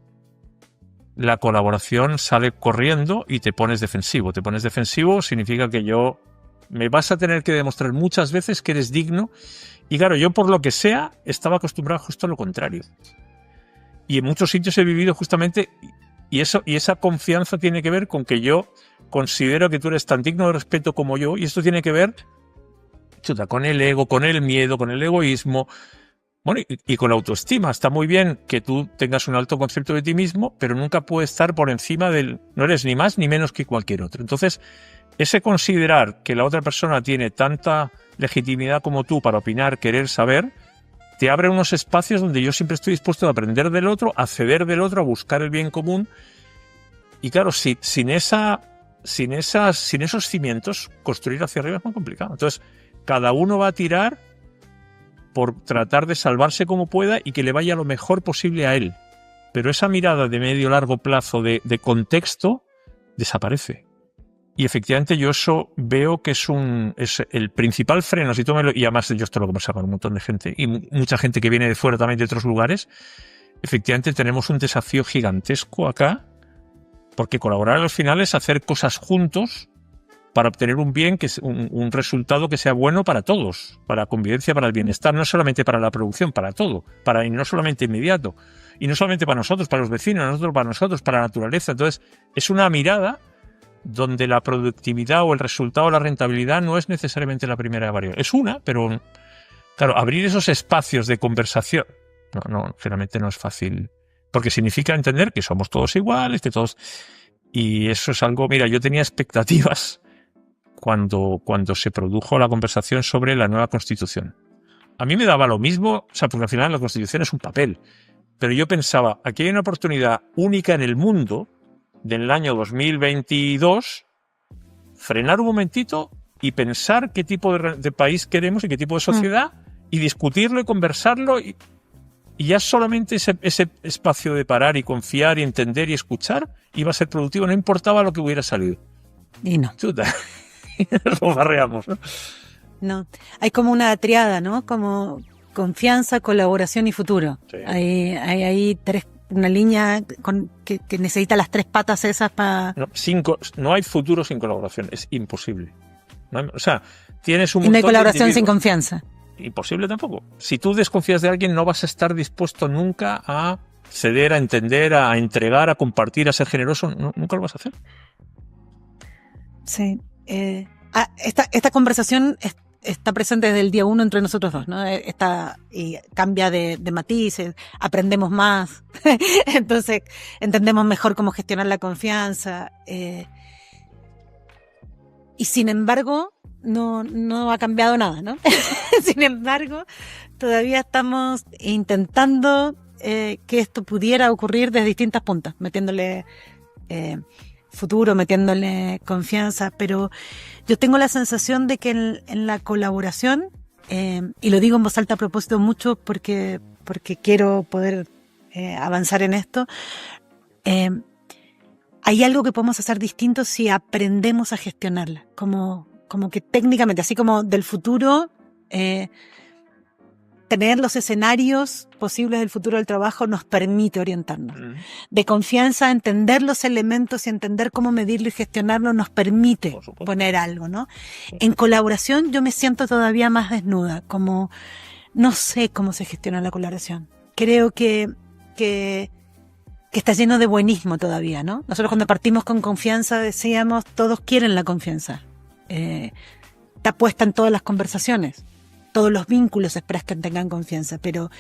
la colaboración sale corriendo y te pones defensivo. Te pones defensivo significa que me vas a tener que demostrar muchas veces que eres digno. Y claro, yo por lo que sea, estaba acostumbrado justo a lo contrario. Y en muchos sitios he vivido justamente, y esa confianza tiene que ver con que yo considero que tú eres tan digno de respeto como yo, y esto tiene que ver con el ego, con el miedo, con el egoísmo, bueno, y con la autoestima. Está muy bien que tú tengas un alto concepto de ti mismo, pero nunca puedes estar por encima no eres ni más ni menos que cualquier otro. Entonces, ese considerar que la otra persona tiene tanta legitimidad como tú para opinar, querer, saber, te abre unos espacios donde yo siempre estoy dispuesto a aprender del otro, a ceder del otro, a buscar el bien común. Y claro, sin esos cimientos, construir hacia arriba es muy complicado. Entonces, cada uno va a tirar por tratar de salvarse como pueda y que le vaya lo mejor posible a él. Pero esa mirada de medio largo plazo de contexto desaparece. Y efectivamente yo eso veo que es el principal freno. Y además yo esto lo he conversado con un montón de gente y mucha gente que viene de fuera también de otros lugares. Efectivamente tenemos un desafío gigantesco acá, porque colaborar al final es hacer cosas juntos para obtener un bien, un resultado que sea bueno para todos, para la convivencia, para el bienestar, no solamente para la producción, para todo, y no solamente inmediato, y no solamente para nosotros, para los vecinos, para nosotros, para la naturaleza. Entonces, es una mirada donde la productividad o el resultado o la rentabilidad no es necesariamente la primera variable. Es una, pero claro, abrir esos espacios de conversación, generalmente no es fácil, porque significa entender que somos todos iguales, que todos... Y eso es algo... Mira, yo tenía expectativas cuando se produjo la conversación sobre la nueva Constitución. A mí me daba lo mismo, o sea, porque al final la Constitución es un papel, pero yo pensaba, aquí hay una oportunidad única en el mundo del año 2022, frenar un momentito y pensar qué tipo de país queremos y qué tipo de sociedad, y discutirlo y conversarlo, y ya solamente ese espacio de parar y confiar y entender y escuchar iba a ser productivo, no importaba lo que hubiera salido. Y no. Chuta. Lo barreamos, ¿no? No. Hay como una triada, ¿no? Como confianza, colaboración y futuro. Sí. Hay una línea que necesita las tres patas esas para... No hay futuro sin colaboración, es imposible. O sea, tienes un Y no hay montón de colaboración sin individuos. confianza. Imposible tampoco. Si tú desconfías de alguien, no vas a estar dispuesto nunca a ceder, a entender, a entregar, a compartir, a ser generoso. Nunca lo vas a hacer. Sí. Esta conversación está presente desde el día 1 entre nosotros dos, ¿no? Y cambia de matices, aprendemos más, entonces entendemos mejor cómo gestionar la confianza. Y sin embargo, no ha cambiado nada, ¿no? Sin embargo, todavía estamos intentando que esto pudiera ocurrir desde distintas puntas, metiéndole futuro, metiéndole confianza, pero yo tengo la sensación de que en la colaboración, y lo digo en voz alta a propósito mucho porque quiero poder avanzar en esto, hay algo que podemos hacer distinto si aprendemos a gestionarla, como que técnicamente, así como del futuro, tener los escenarios posibles del futuro del trabajo nos permite orientarnos. De confianza, entender los elementos y entender cómo medirlo y gestionarlo nos permite poner algo, ¿no? En colaboración yo me siento todavía más desnuda, como no sé cómo se gestiona la colaboración. Creo que está lleno de buenismo todavía, ¿no? Nosotros cuando partimos con confianza decíamos, todos quieren la confianza. Está puesta en todas las conversaciones. Todos los vínculos esperas que tengan confianza, pero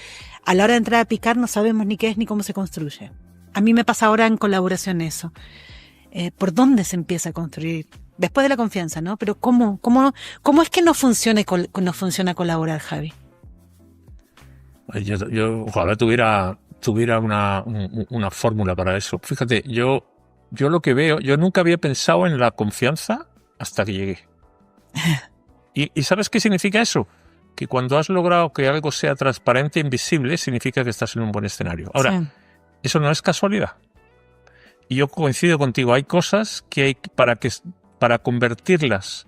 a la hora de entrar a picar no sabemos ni qué es ni cómo se construye. A mí me pasa ahora en colaboración eso. ¿Por dónde se empieza a construir? Después de la confianza, ¿no? Pero ¿cómo es que no funciona colaborar, Javi? Yo ojalá tuviera una fórmula para eso. Fíjate, yo lo que veo, yo nunca había pensado en la confianza hasta que llegué. ¿Y sabes qué significa eso? Que cuando has logrado que algo sea transparente e invisible, significa que estás en un buen escenario. Ahora, sí. Eso no es casualidad. Y yo coincido contigo, hay cosas que hay para convertirlas,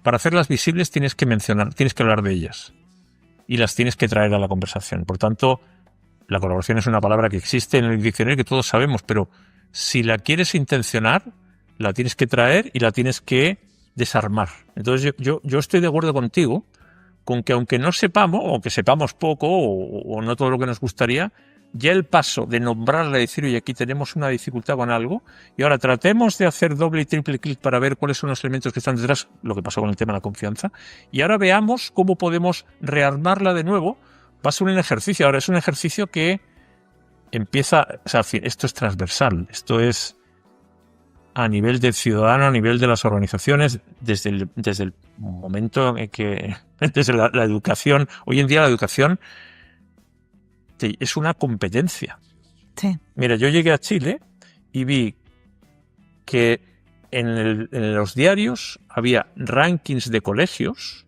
para hacerlas visibles, tienes que hablar de ellas. Y las tienes que traer a la conversación. Por tanto, la colaboración es una palabra que existe en el diccionario que todos sabemos, pero si la quieres intencionar, la tienes que traer y la tienes que desarmar. Entonces yo estoy de acuerdo contigo con que aunque no sepamos, o que sepamos poco, o no todo lo que nos gustaría, ya el paso de nombrarla y decir, oye, aquí tenemos una dificultad con algo, y ahora tratemos de hacer doble y triple clic para ver cuáles son los elementos que están detrás, lo que pasó con el tema de la confianza, y ahora veamos cómo podemos rearmarla de nuevo. Va a ser un ejercicio, ahora es un ejercicio que empieza, o sea, esto es transversal, esto es a nivel del ciudadano, a nivel de las organizaciones, desde el momento en que, desde la educación, hoy en día la educación es una competencia. Sí. Mira, yo llegué a Chile y vi que en los diarios había rankings de colegios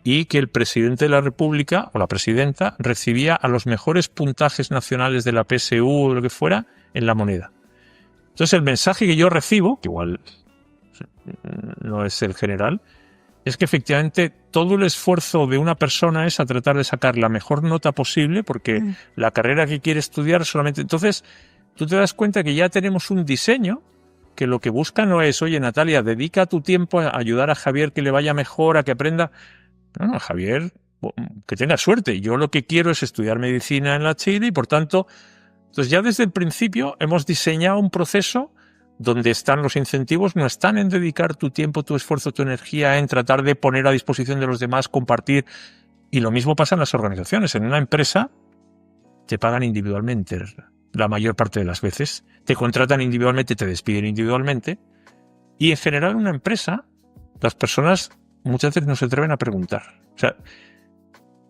y que el presidente de la República o la presidenta recibía a los mejores puntajes nacionales de la PSU o lo que fuera en La Moneda. Entonces el mensaje que yo recibo, que igual no es el general, es que efectivamente todo el esfuerzo de una persona es a tratar de sacar la mejor nota posible porque la carrera que quiere estudiar solamente... Entonces tú te das cuenta que ya tenemos un diseño que lo que busca no es, oye Natalia, dedica tu tiempo a ayudar a Javier que le vaya mejor, a que aprenda... No, Javier, que tenga suerte. Yo lo que quiero es estudiar medicina en la Chile y por tanto... Entonces ya desde el principio hemos diseñado un proceso donde están los incentivos, no están en dedicar tu tiempo, tu esfuerzo, tu energía, en tratar de poner a disposición de los demás, compartir. Y lo mismo pasa en las organizaciones. En una empresa te pagan individualmente la mayor parte de las veces. Te contratan individualmente, te despiden individualmente. Y en general en una empresa las personas muchas veces no se atreven a preguntar. O sea,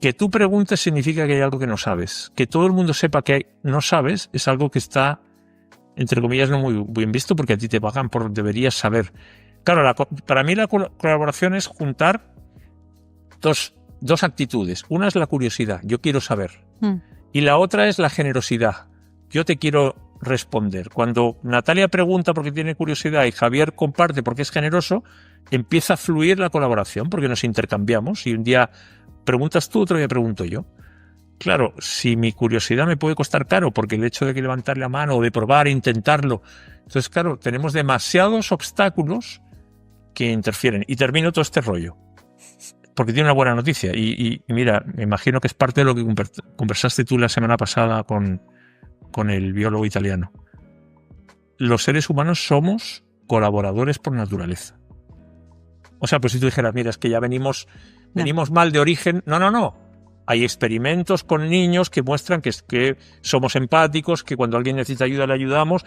que tú preguntes significa que hay algo que no sabes. Que todo el mundo sepa que no sabes es algo que está, entre comillas, no muy bien visto porque a ti te pagan por deberías saber. Claro, para mí la colaboración es juntar dos actitudes. Una es la curiosidad, yo quiero saber. Y la otra es la generosidad. Yo te quiero responder. Cuando Natalia pregunta porque tiene curiosidad y Javier comparte porque es generoso, empieza a fluir la colaboración porque nos intercambiamos y un día preguntas tú, otro día pregunto yo. Claro, si mi curiosidad me puede costar caro porque el hecho de que levantar la mano o de probar, intentarlo, entonces claro, tenemos demasiados obstáculos que interfieren. Y termino todo este rollo porque tiene una buena noticia y mira, me imagino que es parte de lo que conversaste tú la semana pasada con el biólogo italiano. Los seres humanos somos colaboradores por naturaleza. O sea, pues si tú dijeras, mira, es que ya venimos mal de origen. No. Hay experimentos con niños que muestran que somos empáticos, que cuando alguien necesita ayuda le ayudamos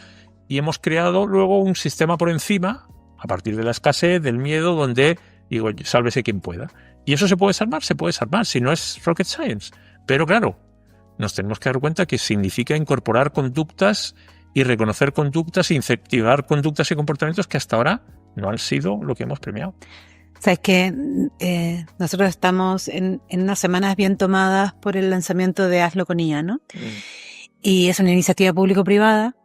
y hemos creado luego un sistema por encima, a partir de la escasez, del miedo, donde digo, sálvese quien pueda. ¿Y eso se puede salvar? Se puede salvar, si no es rocket science. Pero claro, nos tenemos que dar cuenta que significa incorporar conductas y reconocer conductas, incentivar conductas y comportamientos que hasta ahora no han sido lo que hemos premiado. Sabes que nosotros estamos en unas semanas bien tomadas por el lanzamiento de Hazlo con IA, ¿no? Y es una iniciativa público-privada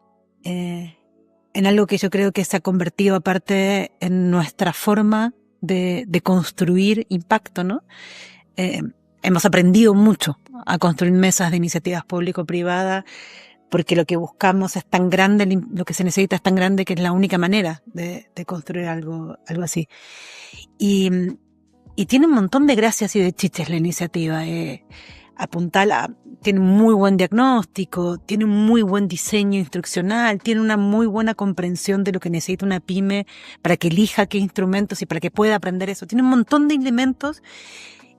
en algo que yo creo que se ha convertido aparte en nuestra forma de construir impacto, ¿no? hemos aprendido mucho a construir mesas de iniciativas público-privadas, porque lo que buscamos es tan grande, lo que se necesita es tan grande que es la única manera de construir algo así. Y tiene un montón de gracias y de chistes la iniciativa. Tiene un muy buen diagnóstico, tiene un muy buen diseño instruccional, tiene una muy buena comprensión de lo que necesita una pyme para que elija qué instrumentos y para que pueda aprender eso. Tiene un montón de elementos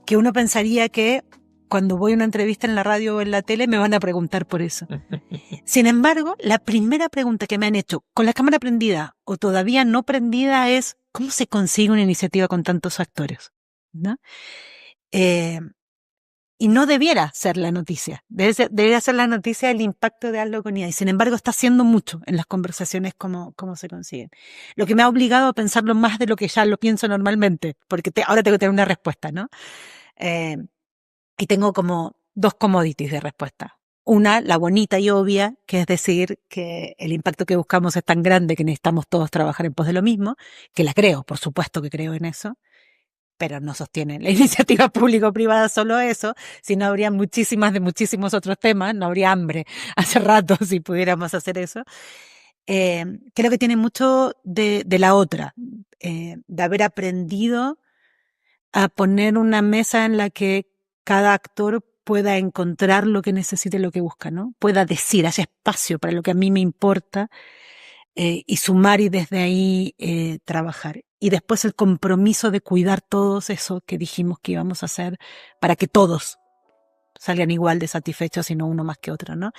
que uno pensaría que cuando voy a una entrevista en la radio o en la tele me van a preguntar por eso. Sin embargo, la primera pregunta que me han hecho con la cámara prendida o todavía no prendida es ¿cómo se consigue una iniciativa con tantos actores? ¿No? Y no debiera ser la noticia. Debería ser la noticia del impacto de algo con IA. Y sin embargo está haciendo mucho en las conversaciones cómo se consiguen. Lo que me ha obligado a pensarlo más de lo que ya lo pienso normalmente, porque ahora tengo que tener una respuesta, ¿no? Y tengo como 2 commodities de respuesta. Una, la bonita y obvia, que es decir que el impacto que buscamos es tan grande que necesitamos todos trabajar en pos de lo mismo, que la creo, por supuesto que creo en eso, pero no sostiene la iniciativa público-privada solo eso, sino habría muchísimos otros temas, no habría hambre hace rato si pudiéramos hacer eso. Creo que tiene mucho de la otra, de haber aprendido a poner una mesa en la que cada actor pueda encontrar lo que necesite, lo que busca, ¿no? Pueda decir, haya espacio para lo que a mí me importa, y sumar y desde ahí trabajar. Y después el compromiso de cuidar todo eso que dijimos que íbamos a hacer para que todos salgan igual de satisfechos y no uno más que otro, ¿no?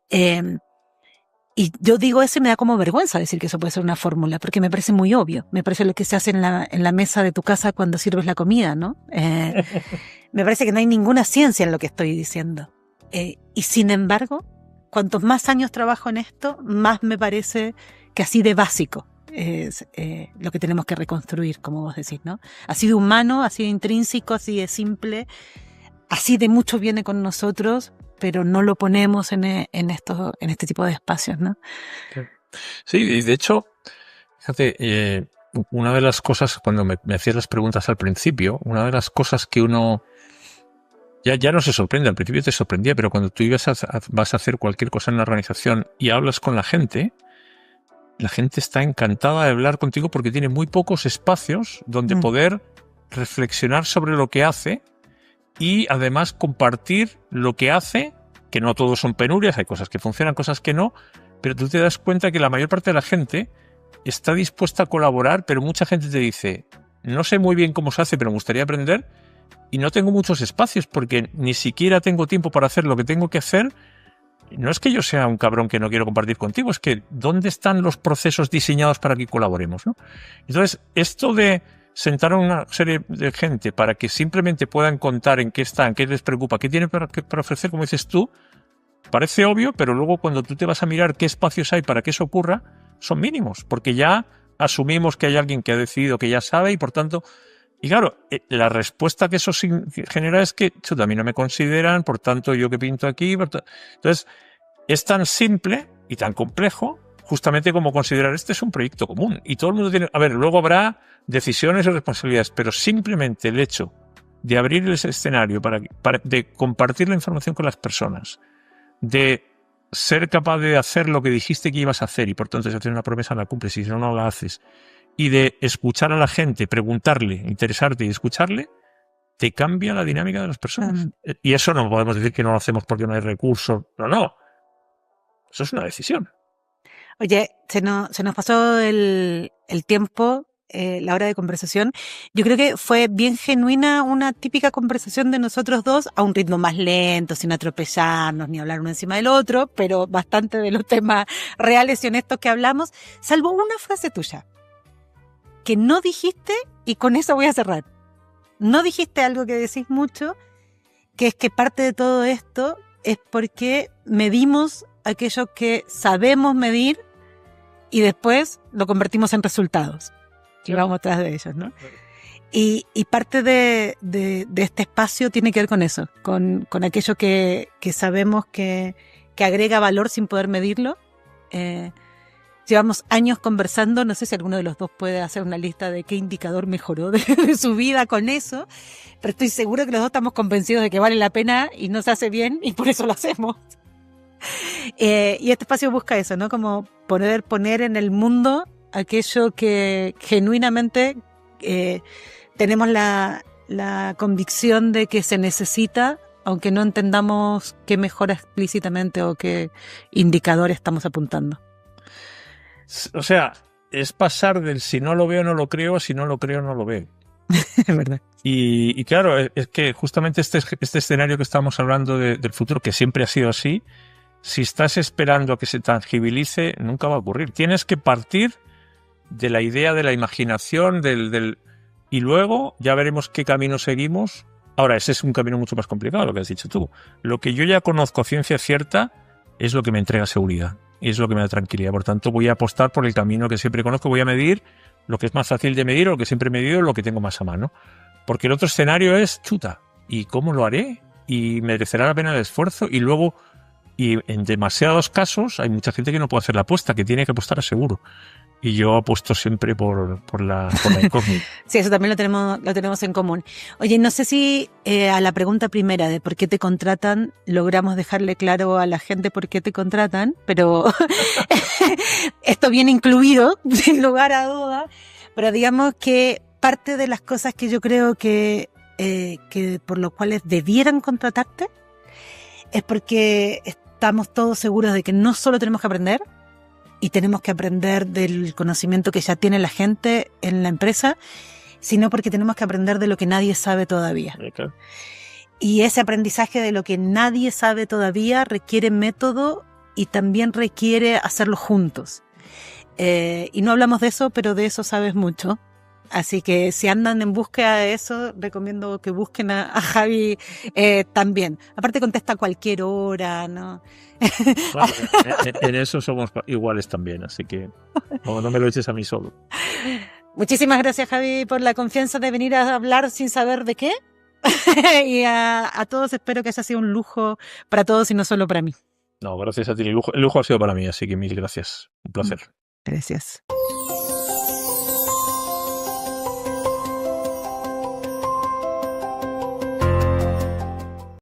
Y yo digo eso y me da como vergüenza decir que eso puede ser una fórmula, porque me parece muy obvio. Me parece lo que se hace en la mesa de tu casa cuando sirves la comida, ¿no? Me parece que no hay ninguna ciencia en lo que estoy diciendo. Y sin embargo, cuantos más años trabajo en esto, más me parece que así de básico es lo que tenemos que reconstruir, como vos decís, ¿no? Así de humano, así de intrínseco, así de simple, así de mucho viene con nosotros, pero no lo ponemos en este tipo de espacios, ¿no? Sí, y de hecho, fíjate, una de las cosas, cuando me hacías las preguntas al principio, una de las cosas que uno ya no se sorprende, al principio te sorprendía, pero cuando tú vas a hacer cualquier cosa en la organización y hablas con la gente está encantada de hablar contigo porque tiene muy pocos espacios donde poder reflexionar sobre lo que hace y además compartir lo que hace, que no todos son penurias, hay cosas que funcionan, cosas que no, pero tú te das cuenta que la mayor parte de la gente está dispuesta a colaborar, pero mucha gente te dice, no sé muy bien cómo se hace, pero me gustaría aprender y no tengo muchos espacios porque ni siquiera tengo tiempo para hacer lo que tengo que hacer. No es que yo sea un cabrón que no quiero compartir contigo, es que ¿dónde están los procesos diseñados para que colaboremos, ¿no? Entonces, esto de sentar a una serie de gente para que simplemente puedan contar en qué están, qué les preocupa, qué tienen para ofrecer, como dices tú, parece obvio, pero luego cuando tú te vas a mirar qué espacios hay para que eso ocurra, son mínimos, porque ya asumimos que hay alguien que ha decidido, que ya sabe, y por tanto... Y claro, la respuesta que eso genera es que a mí no me consideran, por tanto yo que pinto aquí... Entonces, es tan simple y tan complejo justamente como considerar este es un proyecto común. Y todo el mundo tiene... A ver, luego habrá decisiones y responsabilidades, pero simplemente el hecho de abrir ese escenario de compartir la información con las personas, de ser capaz de hacer lo que dijiste que ibas a hacer y por tanto si haces una promesa la cumples y si no, no la haces, y de escuchar a la gente, preguntarle, interesarte y escucharle, te cambia la dinámica de las personas. Y eso no podemos decir que no lo hacemos porque no hay recursos. No. Eso es una decisión. Oye, se nos pasó el tiempo, la hora de conversación. Yo creo que fue bien genuina, una típica conversación de nosotros dos, a un ritmo más lento, sin atropellarnos ni hablar uno encima del otro, pero bastante de los temas reales y honestos que hablamos, salvo una frase tuya que no dijiste, y con eso voy a cerrar. No dijiste algo que decís mucho, que es que parte de todo esto es porque medimos aquello que sabemos medir y después lo convertimos en resultados. Y vamos atrás de ellos, ¿no? Y parte de este espacio tiene que ver con eso, con aquello que sabemos que agrega valor sin poder medirlo, llevamos años conversando, no sé si alguno de los dos puede hacer una lista de qué indicador mejoró de su vida con eso, pero estoy seguro que los dos estamos convencidos de que vale la pena y nos hace bien y por eso lo hacemos. Y este espacio busca eso, ¿no? Como poner en el mundo aquello que genuinamente tenemos la convicción de que se necesita, aunque no entendamos qué mejora explícitamente o qué indicador estamos apuntando. O sea, es pasar del si no lo veo no lo creo, si no lo creo no lo veo. Es verdad. Y claro, es que justamente este escenario que estamos hablando del futuro, que siempre ha sido así, si estás esperando a que se tangibilice, nunca va a ocurrir. Tienes que partir de la idea, de la imaginación, y luego ya veremos qué camino seguimos. Ahora, ese es un camino mucho más complicado, lo que has dicho tú. Lo que yo ya conozco a ciencia cierta es lo que me entrega seguridad y es lo que me da tranquilidad. Por tanto, voy a apostar por el camino que siempre conozco, voy a medir lo que es más fácil de medir, o lo que siempre he medido, lo que tengo más a mano. Porque el otro escenario es, chuta, ¿y cómo lo haré? ¿Y merecerá la pena el esfuerzo? Y luego, y en demasiados casos, hay mucha gente que no puede hacer la apuesta, que tiene que apostar a seguro. Y yo apuesto siempre por la incógnita. Sí, eso también lo tenemos en común. Oye, no sé si a la pregunta primera de por qué te contratan logramos dejarle claro a la gente por qué te contratan, pero esto viene incluido, sin lugar a duda, pero digamos que parte de las cosas que yo creo que por los cuales debieran contratarte es porque estamos todos seguros de que no solo tenemos que aprender, y tenemos que aprender del conocimiento que ya tiene la gente en la empresa, sino porque tenemos que aprender de lo que nadie sabe todavía. Okay. Y ese aprendizaje de lo que nadie sabe todavía requiere método y también requiere hacerlo juntos. Y no hablamos de eso, pero de eso sabes mucho. Así que si andan en búsqueda de eso, recomiendo que busquen a Javi también. Aparte contesta a cualquier hora, ¿no? Bueno, en eso somos iguales también, así que no me lo eches a mí solo. Muchísimas gracias, Javi, por la confianza de venir a hablar sin saber de qué. Y a todos espero que haya sido un lujo para todos y no solo para mí. No, gracias a ti. El lujo ha sido para mí, así que mil gracias. Un placer. Gracias.